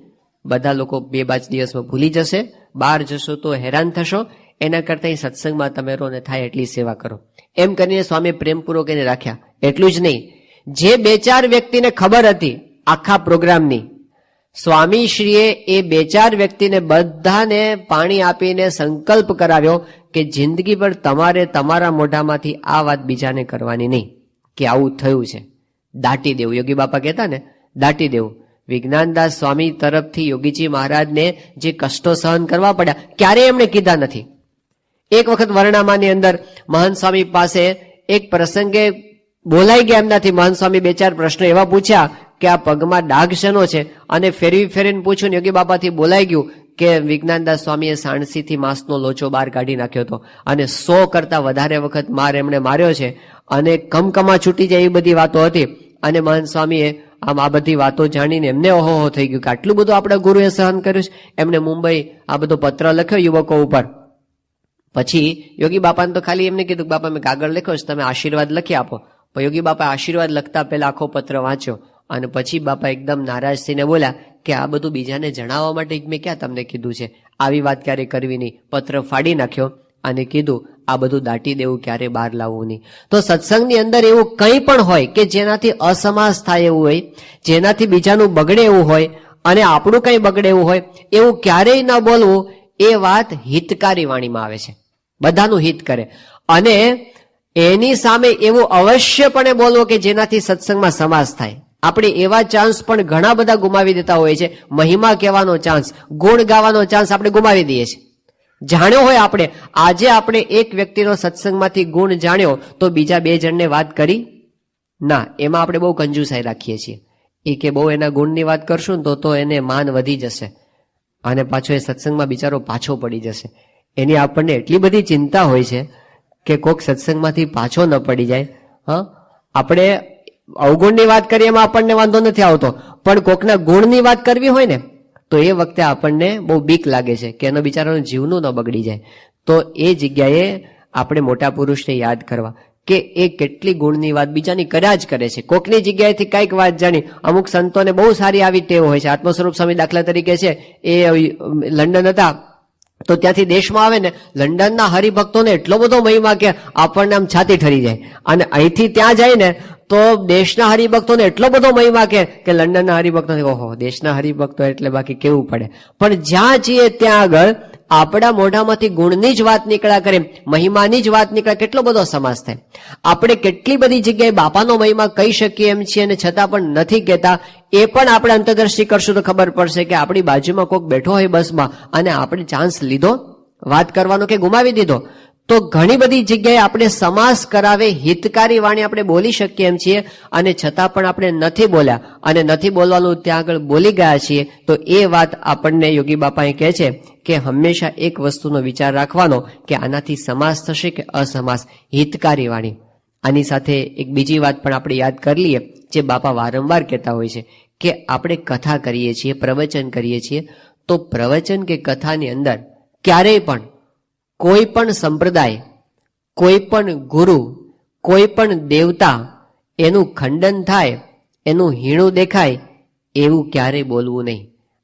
બધા લોકો 2-5 દિવસમાં ભૂલી જશે, બહાર જશો તો હેરાન થશો, એના કરતાં અહીં સત્સંગમાં તમે રહો ને થાય એટલી સેવા કરો. એમ કરીને સ્વામી પ્રેમપૂર્વક એને રાખ્યા. એટલું જ નહીં, જે 2-4 વ્યક્તિને ખબર હતી આખા પ્રોગ્રામની, સ્વામીશ્રીએ એ 2-4 વ્યક્તિને બધાને પાણી આપીને સંકલ્પ કરાવ્યો કે જિંદગી પર તમારે તમારા મોઢામાંથી આ વાત બીજાને કરવાની નહીં કે આવું થયું છે. દાટી દેવું, યોગી બાપા કહેતા ને, દાટી દેવું. વિજ્ઞાનદાસ સ્વામી તરફથી યોગીજી મહારાજને જે કષ્ટો સહન કરવા પડ્યા ક્યારેય એમણે કીધા નથી. એક વખત વર્ણામાની અંદર મહંત સ્વામી પાસે એક પ્રસંગે બોલાઈ ગયા એમનાથી. મહંત સ્વામી 2-4 પ્રશ્નો એવા પૂછ્યા કે આ પગમાં ડાઘ શેનો છે, અને ફેરવીને પૂછ્યું યોગી બાપાથી બોલાઈ ગયું કે વિજ્ઞાનદાસ સ્વામીએ સાણસીથી માંસનો લોચો બહાર કાઢી નાખ્યો હતો અને 100 કરતા વધારે વખત માર એમણે માર્યો છે અને કમકમા છૂટી જાય એ બધી વાતો હતી. અને મહંત સ્વામીએ આમ આ બધી વાતો જાણીને એમને ઓહો થઈ ગયું કે આટલું બધું આપણા ગુરુએ સહન કર્યું છે. એમને મુંબઈ આ બધો પત્ર લખ્યો યુવકો ઉપર. પછી યોગી બાપાને તો ખાલી એમને કીધું બાપા મેં કાગળ લખ્યો છે, તમે આશીર્વાદ લખી આપો. પણ યોગી બાપા આશીર્વાદ લખતા પહેલા આખો પત્ર વાંચ્યો અને પછી બાપા એકદમ નારાજ થઈને બોલ્યા કે આ બધું બીજાને જણાવવા માટે મેં ક્યાં તમને કીધું છે, આવી વાત ક્યારે કરવી નહીં. પત્ર ફાડી નાખ્યો અને કીધું આ બધું દાટી દેવું, ક્યારે બહાર લાવવું નહીં. તો સત્સંગની અંદર એવું કંઈ પણ હોય કે જેનાથી અસમાસ થાય એવું હોય, જેનાથી બીજાનું બગડે એવું હોય અને આપણું કંઈ બગડે એવું હોય, એવું ક્યારેય ન બોલવું. એ વાત હિતકારી વાણીમાં આવે છે, બધાનું હિત કરે. અને એની સામે એવું અવશ્યપણે બોલવું કે જેનાથી સત્સંગમાં સમાસ થાય. આપણે એવા ચાન્સ પણ ઘણા બધા ગુમાવી દેતા હોય છે. મહિમા કહેવાનો ચાન્સ, ગુણ ગાવાનો ચાન્સ આપણે ગુમાવી દઈએ છીએ. જાણ્યો હોય આપણે, આજે આપણે એક વ્યક્તિનો સત્સંગમાંથી ગુણ જાણ્યો તો બીજા 2 જણને વાત કરી ના, એમાં આપણે બહુ કંજુસાઈ રાખીએ છીએ. એ કે બહુ એના ગુણની વાત કરશું ને તો એને માન વધી જશે અને પાછો એ સત્સંગમાં બિચારો પાછો પડી જશે. એની આપણને એટલી બધી ચિંતા હોય છે કે કોઈક સત્સંગમાંથી પાછો ન પડી જાય. હા, આપણે અવગુણની વાત કરીએ એમાં આપણને વાંધો નથી આવતો, પણ કોકના ગુણની વાત કરવી હોય ને તો એ વખતે આપણને બહુ બીક લાગે છે કે એનો બિચારાનું જીવનું ન બગડી જાય. તો એ જગ્યાએ આપણે મોટા પુરુષને યાદ કરવા કે એ કેટલી ગુણની વાત બીજાની કર્યા જ કરે છે. કોકની જગ્યાએથી કંઈક વાત જાણી. અમુક સંતોને બહુ સારી આવી ટેવ હોય છે. આત્મસ્વરૂપ સ્વામી દાખલા તરીકે છે, એ લંડન હતા તો ત્યાંથી દેશમાં આવે ને, લંડનના હરિભક્તોને એટલો બધો મહિમા કે આપણને આમ છાતી ઠરી જાય. અને અહીંથી ત્યાં જાય ને તો દેશના હરિભક્તોને એટલો બધો મહિમા કે લંડનના હરિભક્તો ઓહો, દેશના હરિભક્તો એટલે બાકી કેવું પડે. પણ જ્યાં જઈએ ત્યાં આગળ આપણા મોઢામાંથી ગુણની જ વાત નીકળ્યા કરે, મહિમાની જ વાત નીકળે, કેટલો બધો સમાસ થાય. આપણે કેટલી બધી જગ્યાએ બાપાનો મહિમા કહી શકીએ એમ છીએ અને છતાં પણ નથી કહેતા. એ પણ આપણે અંતરદ્રષ્ટિ કરશું તો ખબર પડશે કે આપણી બાજુમાં કોઈક બેઠો હોય બસમાં અને આપણે ચાન્સ લીધો વાત કરવાનો કે ગુમાવી દીધો. તો ઘણી બધી જગ્યાએ આપણે સમાસ કરાવે હિતકારી વાણી આપણે બોલી શકીએ એમ છીએ અને છતાં પણ આપણે નથી બોલ્યા અને નથી બોલવાનું ત્યાં આગળ બોલી ગયા છીએ. તો એ વાત આપણને યોગી બાપાએ કહે છે કે હંમેશા એક વસ્તુનો વિચાર રાખવાનો કે આનાથી સમાસ થશે કે અસમાસ. હિતકારી વાણી. આની સાથે એક બીજી વાત પણ આપણે યાદ કરી લઈએ જે બાપા વારંવાર કહેતા હોય છે કે આપણે કથા કરીએ છીએ, પ્રવચન કરીએ છીએ, તો પ્રવચન કે કથાની અંદર ક્યારેય પણ કોઈ પણ સંપ્રદાય, કોઈ પણ ગુરુ, કોઈ પણ દેવતા એનું ખંડન થાય, એનું હીણું દેખાય એવું ક્યારેય બોલવું નહીં.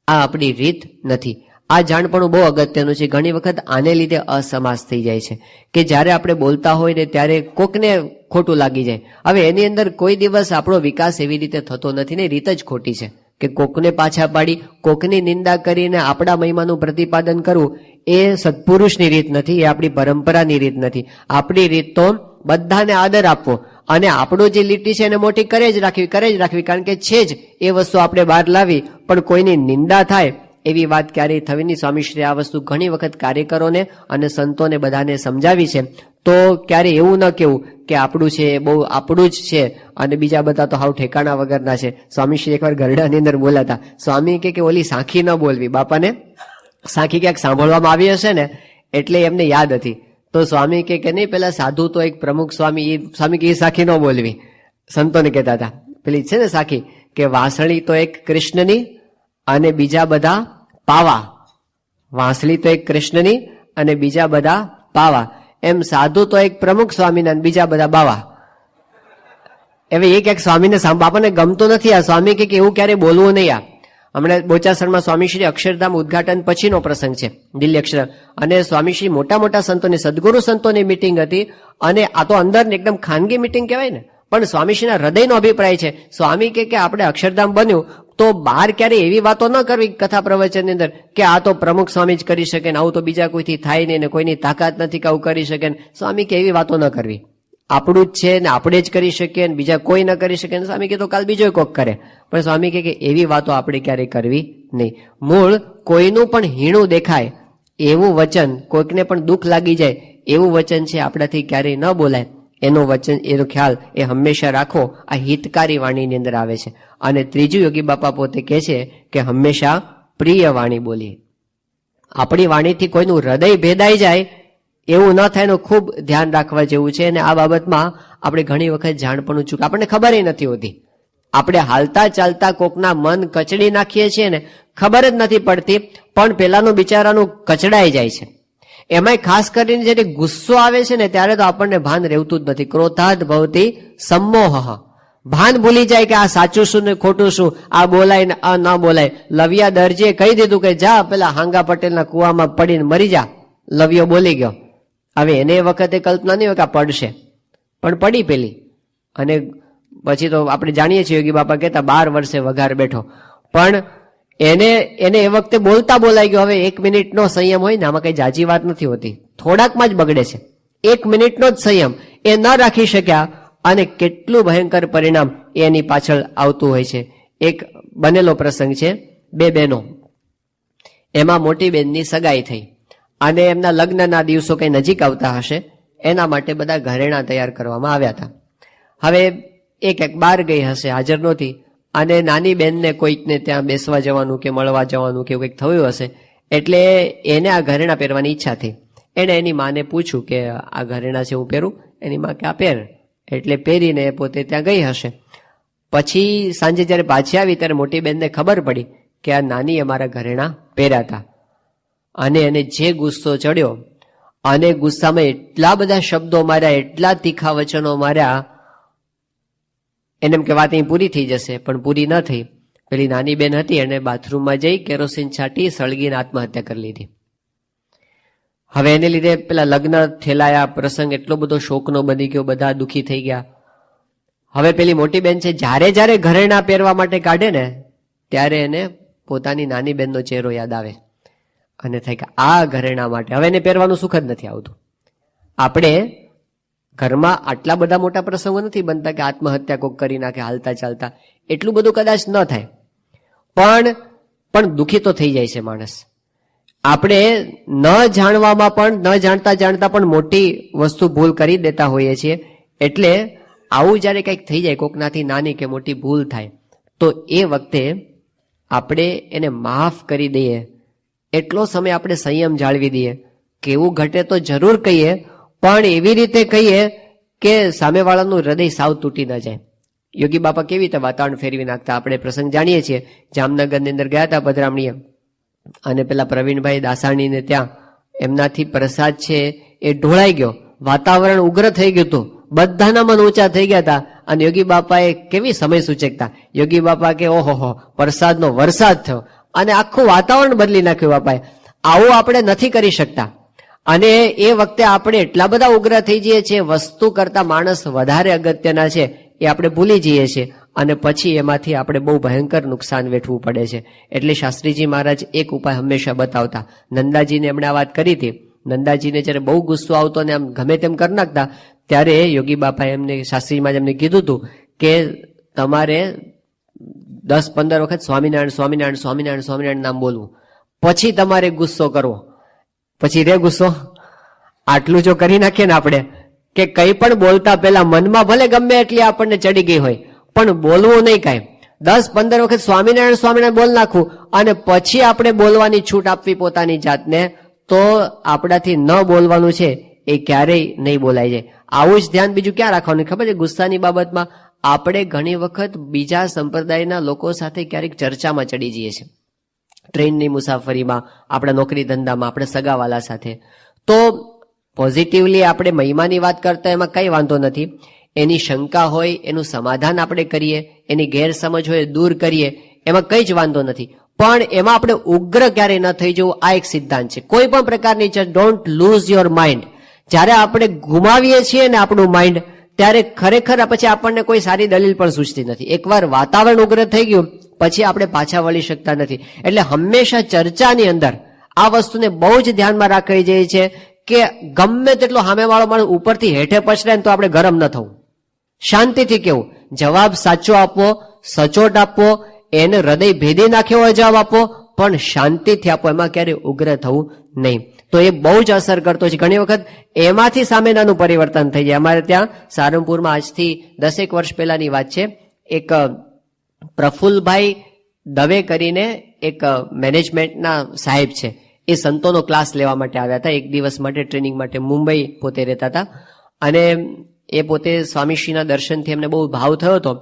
આ આપણી રીત નથી. આ જાણપણું બહુ અગત્યનું છે. ઘણી વખત આને લીધે અસમાસ થઈ જાય છે કે જ્યારે આપણે બોલતા હોય ને ત્યારે કોકને ખોટું લાગી જાય. હવે એની અંદર કોઈ દિવસ આપણો વિકાસ એવી રીતે થતો નથી ને, રીત જ ખોટી છે કે કોકને પાછા પાડી, કોકની નિંદા કરીને આપણા મહિમાનું પ્રતિપાદન કરવું એ સત્પુરુષની રીત નથી, એ આપણી પરંપરાની રીત નથી. આપણી રીત તો બધાને આદર આપવો અને આપણું જે લીટી છે એને મોટી કરે જ રાખવી, કારણ કે છે જ એ વસ્તુ આપણે બહાર લાવી. પણ કોઈની નિંદા થાય એવી વાત ક્યારેય થવી નહીં. સ્વામીશ્રી આ વસ્તુ ઘણી વખત કાર્યકરોને અને સંતોને બધાને સમજાવી છે. તો ક્યારે એવું ન કેવું કે આપણું છે બહુ આપણું જ છે અને બીજા બધા તો હાવ ઠેકાણા વગરના છે. સ્વામીશ્રી એકવાર ગરડાની અંદર બોલ્યા હતા. સ્વામી કે ઓલી સાંખી ન બોલવી. બાપાને સાંખી ક્યાંક સાંભળવામાં આવી હશે ને એટલે એમને યાદ હતી. તો સ્વામી કે નહીં, પેલા સાધુ તો એક પ્રમુખ સ્વામી, એ સ્વામી કે એ સાખી ન બોલવી. સંતોને કહેતા હતા પેલી છે ને સાખી કે વાંસળી તો એક કૃષ્ણની અને બીજા બધા પાવા. વાંસળી તો એક કૃષ્ણની અને બીજા બધા પાવા. એમ સાધુ તો એક પ્રમુખ સ્વામીના અને બીજા બધા બાવા. હવે એ ક્યાંક સ્વામીને બાપાને ગમતો નથી આ. સ્વામી કે એવું ક્યારે બોલવું નહીં. આ હમણાં બોચાસણમાં સ્વામીશ્રી અક્ષરધામ ઉદઘાટન પછીનો પ્રસંગ છે, દિલ્હી અક્ષરધામ. અને સ્વામીશ્રી મોટા મોટા સંતોની, સદગુરુ સંતોની મિટિંગ હતી અને આ તો અંદર એકદમ ખાનગી મિટિંગ કહેવાય ને, પણ સ્વામીશ્રીના હૃદયનો અભિપ્રાય છે. સ્વામી કે આપણે અક્ષરધામ બન્યું તો બહાર ક્યારે એવી વાતો ન કરવી કથા પ્રવચનની અંદર કે આ તો પ્રમુખ સ્વામી જ કરી શકે ને આવું તો બીજા કોઈથી થાય નહીં ને કોઈની તાકાત નથી કે આવું કરી શકે. સ્વામી કે એવી વાતો ન કરવી. આપણું જ છે ને આપણે જ કરી શકીએ ને બીજા કોઈ ન કરી શકે. સ્વામી કે તો કાલ બીજો કોક કરે. પણ સ્વામી કે એવી વાતો આપણે ક્યારેય કરવી નહીં. મૂળ કોઈનું પણ હીણું દેખાય એવું વચન, કોઈકને પણ દુઃખ લાગી જાય એવું વચન છે આપણાથી ક્યારેય ન બોલાય. એનો વચન, એનો ખ્યાલ એ હંમેશા રાખો. આ હિતકારી વાણીની અંદર આવે છે. અને ત્રીજું યોગી બાપા પોતે કહે છે કે હંમેશા પ્રિય વાણી બોલીએ. આપણી વાણીથી કોઈનું હૃદય ભેદાઈ જાય એવું ન થાય એનું ખૂબ ધ્યાન રાખવા જેવું છે. અને આ બાબતમાં આપણે ઘણી વખત જાણપણું ચૂક, આપણને ખબર નથી હોતી. આપણે હાલતા ચાલતા કોકના મન કચડી નાખીએ છીએ ને, ખબર જ નથી પડતી, પણ પેલાનું બિચારાનું કચડાઈ જાય છે. એમાંય ખાસ કરીને જ્યારે ગુસ્સો આવે છે ને ત્યારે તો આપણને ભાન રહેતું જ નથી. ક્રોધાદ ભવતી સંમોહ. ભાન ભૂલી જાય કે આ સાચું શું ને ખોટું શું, આ બોલાય ને આ ન બોલાય. લવિયા દરજીએ કહી દીધું કે જા પેલા હાંગા પટેલના કુવામાં પડીને મરી જા. લવિયો બોલી ગયો. હવે એને એ વખતે કલ્પના નહીં હોય કે આ પડશે, પણ પડી પેલી. અને પછી તો આપણે જાણીએ છીએ યોગી બાપા કહેતા 12 વર્ષે વઘાર બેઠો. પણ એને એ વખતે બોલતા બોલાઈ ગયો. હવે 1 મિનિટનો સંયમ હોય ને, આમાં કઈ જાજી વાત નથી હોતી, થોડાકમાં જ બગડે છે. 1 મિનિટનો જ સંયમ એ ન રાખી શક્યા અને કેટલું ભયંકર પરિણામ એની પાછળ આવતું હોય છે. એક બનેલો પ્રસંગ છે, 2 બહેનો, એમાં મોટી બેનની સગાઈ થઈ અને એમના લગ્નના દિવસો કઈ નજીક આવતા હશે એના માટે બધા ઘરેણાં તૈયાર કરવામાં આવ્યા હતા. હવે એક બહાર ગઈ હશે, હાજર નહોતી, અને નાની બેનને કોઈકને ત્યાં બેસવા જવાનું કે મળવા જવાનું કે કંઈક થયું હશે એટલે એને આ ઘરેણાં પહેરવાની ઈચ્છા થઈ. એણે એની માને પૂછ્યું કે આ ઘરેણાં છે હું પહેરું? એની માં કે આ પહેર. એટલે પહેરીને પોતે ત્યાં ગઈ હશે. પછી સાંજે જ્યારે પાછી આવી ત્યારે મોટી બેનને ખબર પડી કે આ નાની અમારા ઘરેણાં પહેર્યા હતા. અને એને જે ગુસ્સો ચડ્યો અને ગુસ્સામાં એટલા બધા શબ્દો માર્યા, એટલા તીખા વચનો માર્યા, એને એમ કે વાત અહીં પૂરી થઈ જશે, પણ પૂરી ન થઈ. પેલી નાની બેન હતી એને બાથરૂમમાં જઈ કેરોસીન છાંટી સળગીને આત્મહત્યા કરી લીધી. હવે એને લીધે પેલા લગ્ન થેલાયા, પ્રસંગ એટલો બધો શોકનો બની ગયો, બધા દુઃખી થઈ ગયા. હવે પેલી મોટી બેન છે જ્યારે જ્યારે ઘરેણાં પહેરવા માટે કાઢે ને ત્યારે એને પોતાની નાની બેનનો ચહેરો યાદ આવે અને થાય કે આ ઘરેણાં માટે હવે એને પહેરવાનું સુખ જ નથી આવતું. આપણે ઘરમાં આટલા બધા મોટા પ્રસંગો નથી બનતા કે આત્મહત્યા કોક કરી નાખે હાલતા ચાલતા, એટલું બધું કદાચ ન થાય, પણ દુઃખી તો થઈ જાય છે માણસ. આપણે ન જાણવામાં પણ, ન જાણતા જાણતા પણ મોટી વસ્તુ ભૂલ કરી દેતા હોઈએ છીએ. એટલે આવું જ્યારે કંઈક થઈ જાય, કોકનાથી નાની કે મોટી ભૂલ થાય, તો એ વખતે આપણે એને માફ કરી દઈએ, એટલો સમય આપણે સંયમ જાળવી દઈએ. કેવું ઘટે તો જરૂર કહીએ, પણ એવી રીતે કહીએ કે સામેવાળાનું હૃદય સાવ તૂટી ન જાય. યોગી બાપા કેવી રીતે વાતાવરણ ફેરવી નાખતા આપણે પ્રસંગ જાણીએ છીએ. જામનગરની અંદર ગયા હતા પધરામણીએ, અને પેલા પ્રવીણભાઈ દાસાણીને ત્યાં એમનાથી પ્રસાદ છે એ ઢોળાઈ ગયો, વાતાવરણ ઉગ્ર થઈ ગયું હતું, બધાના મન ઊંચા થઈ ગયા હતા. અને યોગી બાપાએ કેવી સમય સૂચકતા, યોગી બાપા કે ઓહો પ્રસાદનો વરસાદ થયો અને આખું વાતાવરણ બદલી નાખ્યું બાપાએ. આવું આપણે નથી કરી શકતા. અને એ વખતે આપણે એટલા બધા ઉગ્ર થઈ જઈએ છીએ, વસ્તુ કરતા માણસ વધારે અગત્યના છે એ આપણે ભૂલી જઈએ છીએ, અને પછી એમાંથી આપણે બહુ ભયંકર નુકસાન વેઠવું પડે છે. એટલે શાસ્ત્રીજી મહારાજ એક ઉપાય હંમેશા બતાવતા. નંદાજીને એમણે આ વાત કરી હતી. નંદાજીને જ્યારે બહુ ગુસ્સો આવતો અને આમ ગમે તેમ કરી નાખતા, ત્યારે યોગી બાપાએ એમને, શાસ્ત્રીજીમાં એમને કીધું હતું કે તમારે 10-15 વખત સ્વામિનારાયણ સ્વામિનારાયણ સ્વામિનારાયણ સ્વામિનારાયણ નામ બોલવું, પછી તમારે ગુસ્સો કરવો, પછી રે ગુસ્સો. આટલું જો કરી નાખીએ ને આપણે કે કંઈ પણ બોલતા પહેલા મનમાં ભલે ગમે એટલી આપણને ચડી ગઈ હોય પણ બોલવું નહીં કાંઈ, 10-15 વખત સ્વામિનારાયણ સ્વામિનારાયણ બોલ નાખવું અને પછી આપણે બોલવાની છૂટ આપવી પોતાની જાતને, તો આપણાથી ન બોલવાનું છે એ ક્યારેય નહીં બોલાય જાય. આવું જ ધ્યાન બીજું ક્યાં રાખવાનું ખબર છે? ગુસ્સાની બાબતમાં આપણે ઘણી વખત બીજા સંપ્રદાયના લોકો સાથે ક્યારેક ચર્ચામાં ચડી જઈએ છીએ, ટ્રેનની મુસાફરીમાં, આપણા નોકરી ધંધામાં, આપણે સગાવાલા સાથે. તો પોઝિટિવલી આપણે મહિમાની વાત કરતા એમાં કંઈ વાંધો નથી. એની શંકા હોય એનું સમાધાન આપણે કરીએ, એની ગેરસમજ હોય દૂર કરીએ, એમાં કંઈ જ વાંધો નથી. પણ એમાં આપણે ઉગ્ર ક્યારેય ન થઈ જવું, આ એક સિદ્ધાંત છે. કોઈ પણ પ્રકારની ડોન્ટ લૂઝ યોર માઇન્ડ. જ્યારે આપણે ગુમાવીએ છીએ ને આપણું માઇન્ડ, ત્યારે ખરેખર પછી આપણને કોઈ સારી દલીલ પણ સૂચતી નથી. એકવાર વાતાવરણ ઉગ્ર થઈ ગયું પછી આપણે પાછા વળી શકતા નથી. એટલે હંમેશા ચર્ચાની અંદર આ વસ્તુને બહુ જ ધ્યાનમાં રાખવી જોઈએ છે કે ગમે તેટલો સામેવાળો માણસ ઉપરથી હેઠે પછડે ને તો આપણે ગરમ ન થવું, શાંતિથી કેવું, જવાબ સાચો આપવો, સચોટ આપવો, એને હૃદય ભેદી નાખ્યો હોય જવાબ આપવો, પણ શાંતિથી આપો, એમાં ક્યારેય ઉગ્ર થવું નહીં. તો એ બહુ જ અસર કરતો છે. ઘણી વખત એમાંથી સામેનાનું પરિવર્તન થઈ જાય. અમારે ત્યાં સારંગપુરમાં આજથી 10 વર્ષ પહેલાની વાત છે, એક પ્રફુલ્લભાઈ દવે કરીને એક મેનેજમેન્ટના સાહેબ છે, એ સંતોનો ક્લાસ લેવા માટે આવ્યા હતા, એક દિવસ માટે ટ્રેનિંગ માટે. મુંબઈ પોતે રહેતા હતા અને એ પોતે સ્વામીશ્રીના દર્શનથી એમને બહુ ભાવ થયો હતો,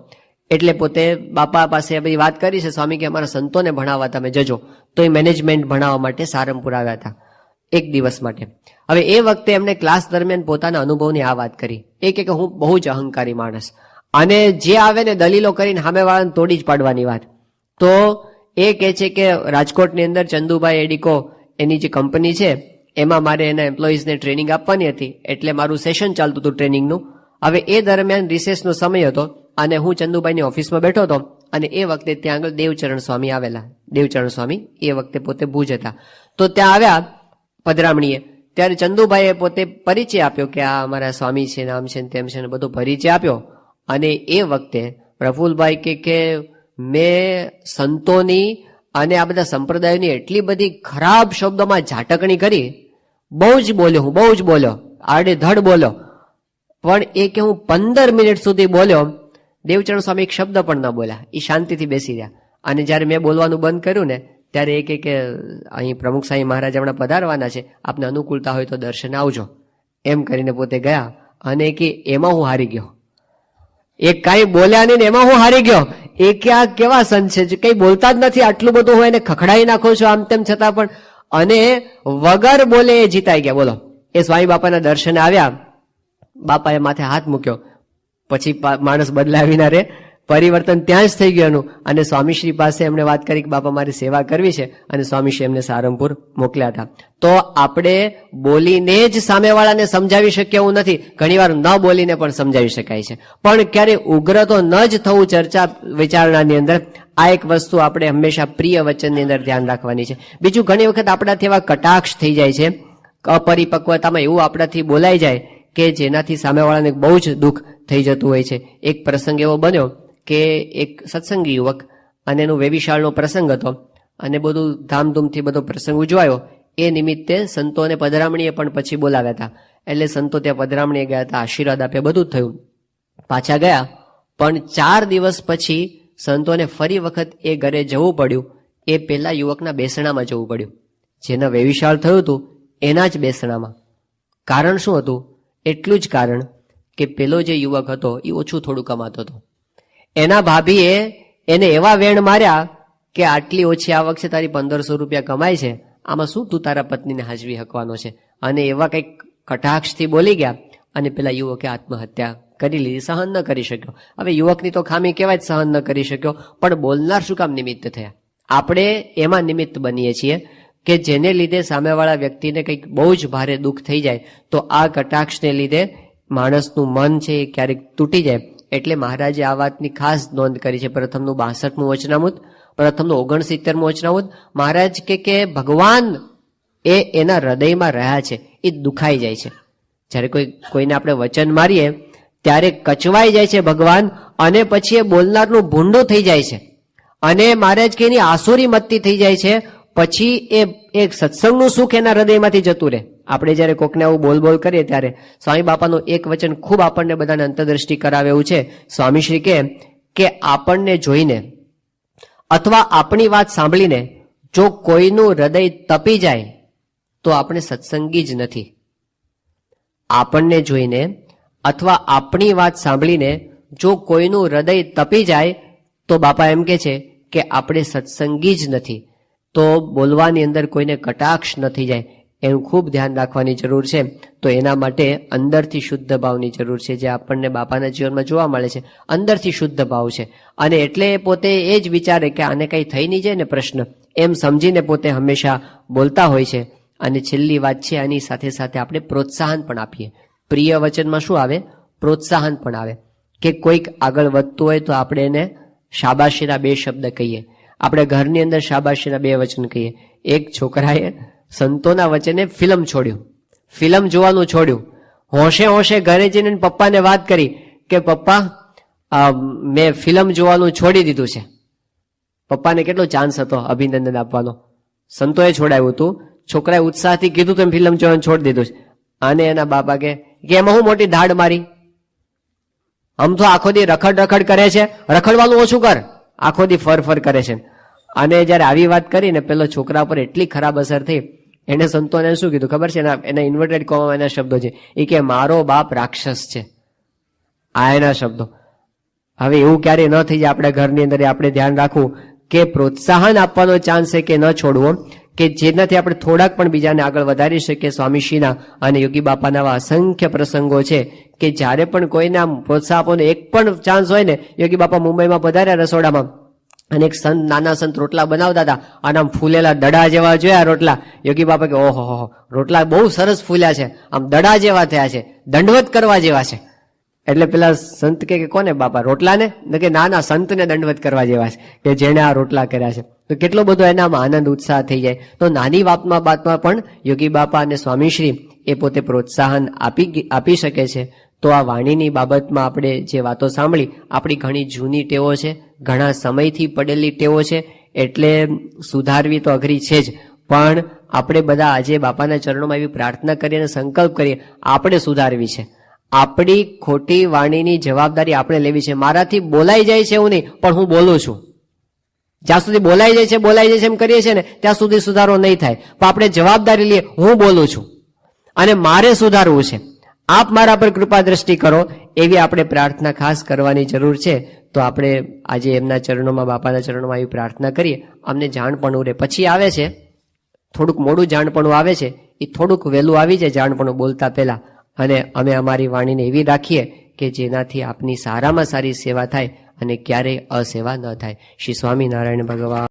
એટલે પોતે બાપા પાસે બધી વાત કરી છે, સ્વામી કે અમારા સંતોને ભણાવવા તમે જજો. તો એ મેનેજમેન્ટ ભણાવવા માટે સારંગપુર આવ્યા હતા એક દિવસ માટે. હવે એ વખતે એમને ક્લાસ દરમિયાન પોતાના અનુભવની આ વાત કરી. એ કે હું બહુ જ અહંકારી માણસ, અને જે આવે ને દલીલો કરીને સામેવાળાને તોડી જ પાડવાની વાત. તો એ કહે છે કે રાજકોટની અંદર ચંદુભાઈ એડિકો એની જે કંપની છે એમાં મારે એના એમ્પ્લોઈઝને ટ્રેનિંગ આપવાની હતી, એટલે મારું સેશન ચાલતું હતું ટ્રેનિંગનું. હવે એ દરમિયાન રિસેસનો સમય હતો અને હું ચંદુભાઈની ઓફિસમાં બેઠો હતો અને એ વખતે ત્યાં આગળ દેવચરણ સ્વામી આવેલા. દેવચરણ સ્વામી એ વખતે પોતે ભુજ હતા. તો ત્યાં આવ્યા પધરામણીએ, ત્યારે ચંદુભાઈએ પોતે પરિચય આપ્યો કે આ અમારા સ્વામી છે, નામ છે તેમ છે, બધો પરિચય આપ્યો. અને એ વખતે પ્રફુલ્લભાઈ કે મેં સંતોની અને આ બધા સંપ્રદાયોની એટલી બધી ખરાબ શબ્દોમાં ઝાટકણી કરી, બહુ જ બોલ્યો, હું બહુ જ બોલ્યો, આડેધડ બોલ્યો. પણ એ કે હું 15 મિનિટ સુધી બોલ્યો, દેવચરણ સ્વામી એક શબ્દ પણ ન બોલ્યા, એ શાંતિથી બેસી રહ્યા. અને જ્યારે મેં બોલવાનું બંધ કર્યું ને ત્યારે એ કે અહીં પ્રમુખ સાંઈ મહારાજ હમણાં પધારવાના છે, આપને અનુકૂળતા હોય તો દર્શને આવજો, એમ કરીને પોતે ગયા. અને કે એમાં હું હારી ગયો, એ કાંઈ બોલ્યા નહીં ને એમાં હું હારી ગયો. એ કે આ કેવા સંત છે, કઈ બોલતા જ નથી, આટલું બધું હોય એને ખખડાઈ નાખો છો આમ તેમ છતાં પણ, અને વગર બોલે એ જીતાઈ ગયા. બોલો, એ સ્વામી બાપાના દર્શને આવ્યા, બાપાએ માથે હાથ મૂક્યો, પછી માણસ બદલાવી ના રે, પરિવર્તન ત્યાં જ થઈ ગયું. અને સ્વામીશ્રી પાસે એમણે વાત કરી કે બાપા મારી સેવા કરવી છે, અને સ્વામીશ્રી એમને સારંગપુર મોકલ્યા હતા. તો આપણે બોલીને જ સામેવાળાને સમજાવી શકીએ એવું નથી, ઘણીવાર ન બોલીને પણ સમજાવી શકાય છે. પણ ક્યારે ઉગ્ર તો ન જ થવું ચર્ચા વિચારણાની અંદર. આ એક વસ્તુ આપણે હંમેશા પ્રિય વચનની અંદર ધ્યાન રાખવાની છે. બીજું, ઘણી વખત આપણાથી એવા કટાક્ષ થઈ જાય છે, અપરિપક્વતામાં એવું આપણાથી બોલાઈ જાય કે જેનાથી સામેવાળાને બહુ જ દુઃખ થઈ જતું હોય છે. એક પ્રસંગ એવો બન્યો કે એક સત્સંગી યુવક, અને એનું વેવિશાળનો પ્રસંગ હતો, અને બધું ધામધૂમથી બધો પ્રસંગ ઉજવાયો. એ નિમિત્તે સંતોને પધરામણીએ પણ પછી બોલાવ્યા હતા. એટલે સંતો ત્યાં પધરામણીએ ગયા હતા, આશીર્વાદ આપ્યા, બધું જ થયું, પાછા ગયા. પણ 4 દિવસ પછી સંતોને ફરી વખત એ ઘરે જવું પડ્યું. એ પહેલા યુવકના બેસણામાં જવું પડ્યું, જેના વેવિશાળ થયું હતું એના જ બેસણામાં. કારણ શું હતું? એટલું જ કારણ કે પેલો જે યુવક હતો એ ઓછું થોડું કમાતો હતો. એના ભાભીએ એને એવા વેણ માર્યા કે આટલી ઓછી આવક છે, તારી 1500 રૂપિયા કમાય છે, આમાં શું તું તારા પત્નીને હાજવી હકવાનો છે? અને એવા કંઈક કટાક્ષથી બોલી ગયા, અને પેલા યુવકે આત્મહત્યા કરી લીધી, સહન ન કરી શક્યો. હવે યુવકની તો ખામી કહેવાય જ, સહન ન કરી શક્યો, પણ બોલનાર શું કામ નિમિત્ત થયા? આપણે એમાં નિમિત્ત બનીએ છીએ કે જેને લીધે સામેવાળા વ્યક્તિને કંઈક બહુ જ ભારે દુઃખ થઈ જાય. તો આ કટાક્ષને લીધે માણસનું મન છે એ ક્યારેક તૂટી જાય. એટલે મહારાજે આ વાતની ખાસ નોંધ કરી છે. પ્રથમનું 62મું વચનામૃત, પ્રથમનું 69મું વચનામૃત. મહારાજ કે ભગવાન એ એના હૃદયમાં રહ્યા છે, એ દુખાઈ જાય છે. જ્યારે કોઈને આપણે વચન મારીએ ત્યારે કચવાઈ જાય છે ભગવાન, અને પછી એ બોલનારનું ભૂંડું થઈ જાય છે, અને મહારાજ કે એની આસુરી મત્તી થઈ જાય છે. પછી એ સત્સંગનું સુખ એના હૃદયમાંથી જતું રહે. આપણે જ્યારે કોકને આવું બોલ કરીએ ત્યારે સ્વામી બાપાનું એક વચન ખૂબ આપણને બધાને અંતરદ્રષ્ટિ કરાવે એવું છે. સ્વામીશ્રી કહે કે આપણને જોઈને અથવા આપણી વાત સાંભળીને જો કોઈનું હૃદય તપી જાય તો આપણે સત્સંગી જ નથી. આપણને જોઈને અથવા આપણી વાત સાંભળીને જો કોઈનું હૃદય તપી જાય તો બાપા એમ કે છે કે આપણે સત્સંગી જ નથી. તો બોલવાની અંદર કોઈને કટાક્ષ નથી જાય એનું ખૂબ ધ્યાન રાખવાની જરૂર છે. તો એના માટે અંદરથી શુદ્ધ ભાવની જરૂર છે, જે આપણને બાપાના જીવનમાં જોવા મળે છે. અંદરથી શુદ્ધ ભાવ છે અને એટલે પોતે એ જ વિચારે કે આને કંઈ થઈ નહીં જાય ને પ્રશ્ન, એમ સમજીને પોતે હંમેશા બોલતા હોય છે. અને છેલ્લી વાત છે, આની સાથે સાથે આપણે પ્રોત્સાહન પણ આપીએ. પ્રિય વચનમાં શું આવે? પ્રોત્સાહન પણ આવે કે કોઈક આગળ વધતું હોય તો આપણે એને શાબાશીના 2 શબ્દ કહીએ. આપણે ઘરની અંદર શાબાશીના 2 વચન કહીએ. એક છોકરાએ સંતોના વચને ફિલ્મ છોડ્યું, ફિલ્મ જોવાનું છોડ્યું. હોશે હોશે ઘરે જઈને પપ્પાને વાત કરી કે પપ્પા મેં ફિલ્મ જોવાનું છોડી દીધું છે. પપ્પાને કેટલો ચાન્સ હતો અભિનંદન આપવાનો. સંતોએ છોડાયું હતું, છોકરાએ ઉત્સાહથી કીધું તો ફિલ્મ જોવાનું છોડી દીધું છે. અને એના બાપા કે એમાં હું મોટી ધાડ મારી, આમ તો આખો દી રખડ કરે છે, રખડવાનું ઓછું કર, આખો દી ફર કરે છે. અને જયારે આવી વાત કરીને પેલો છોકરા પર એટલી ખરાબ અસર થઈ, એને સંતોને શું કીધું ખબર છે? એના ઇન્વર્ટેડ કોમા એના શબ્દો છે, એ કે મારો બાપ રાક્ષસ છે. આ એના શબ્દો. હવે એવું ક્યારેય ન થઈ જાય આપણા ઘરની અંદર. આપણે ધ્યાન રાખવું કે પ્રોત્સાહન આપવાનો ચાન્સ છે કે ન છોડવો, કે જેનાથી આપણે થોડાક પણ બીજાને આગળ વધારી શકીએ. સ્વામીશ્રીના અને યોગી બાપાના આવા અસંખ્ય પ્રસંગો છે કે જ્યારે પણ કોઈને આમ પ્રોત્સાહન આપવાનો એક પણ ચાન્સ હોય ને. યોગી બાપા મુંબઈમાં પધાર્યા રસોડામાં અને એક સંત, નાના સંત રોટલા બનાવતા હતા અને આમ ફૂલેલા દડા જેવા જોયા રોટલા. યોગી બાપા કે ઓહો રોટલા બહુ સરસ ફૂલ્યા છે, આમ દડા જેવા થયા છે, દંડવત કરવા જેવા છે. એટલે પેલા સંત કે કોને બાપા? રોટલાને? કે ના સંતને દંડવત કરવા જેવા છે કે જેણે આ રોટલા કર્યા છે. તો કેટલો બધો એનામાં આનંદ ઉત્સાહ થઈ જાય. તો નાની વાતમાં પણ યોગી બાપા અને સ્વામીશ્રી એ પોતે પ્રોત્સાહન આપી શકે છે. તો આ વાણીની બાબતમાં આપણે જે વાતો સાંભળી, આપણી ઘણી જૂની ટેવો છે, ઘણા સમયથી પડેલી ટેવો છે, એટલે સુધારવી તો અઘરી છે જ. પણ આપણે બધા આજે બાપાના ચરણોમાં એવી પ્રાર્થના કરીએ અને સંકલ્પ કરીએ, આપણે સુધારવી છે. આપણી ખોટી વાણીની જવાબદારી આપણે લેવી છે. મારાથી બોલાઈ જાય છે એવું નહીં, પણ હું બોલું છું. જ્યાં સુધી બોલાઈ જાય છે એમ કરીએ છીએ ને ત્યાં સુધી સુધારો નહીં થાય. પણ આપણે જવાબદારી લઈએ, હું બોલું છું અને મારે સુધારવું છે, આપ મારા પર કૃપા દ્રષ્ટિ કરો, એવી આપણે પ્રાર્થના ખાસ કરવાની જરૂર છે. તો આપણે આજે એમના ચરણોમાં, બાપાના ચરણોમાં એવી પ્રાર્થના કરીએ. અમને જાણપણું રહે. પછી આવે છે થોડુંક મોડું જાણપણું આવે છે, એ થોડુંક વહેલું આવી જાય જાણપણું બોલતા પહેલા. અને અમે અમારી વાણીને એવી રાખીએ કે જેનાથી આપની સારામાં સારી સેવા થાય અને ક્યારેય અસેવા ન થાય. શ્રી સ્વામિનારાયણ ભગવાન.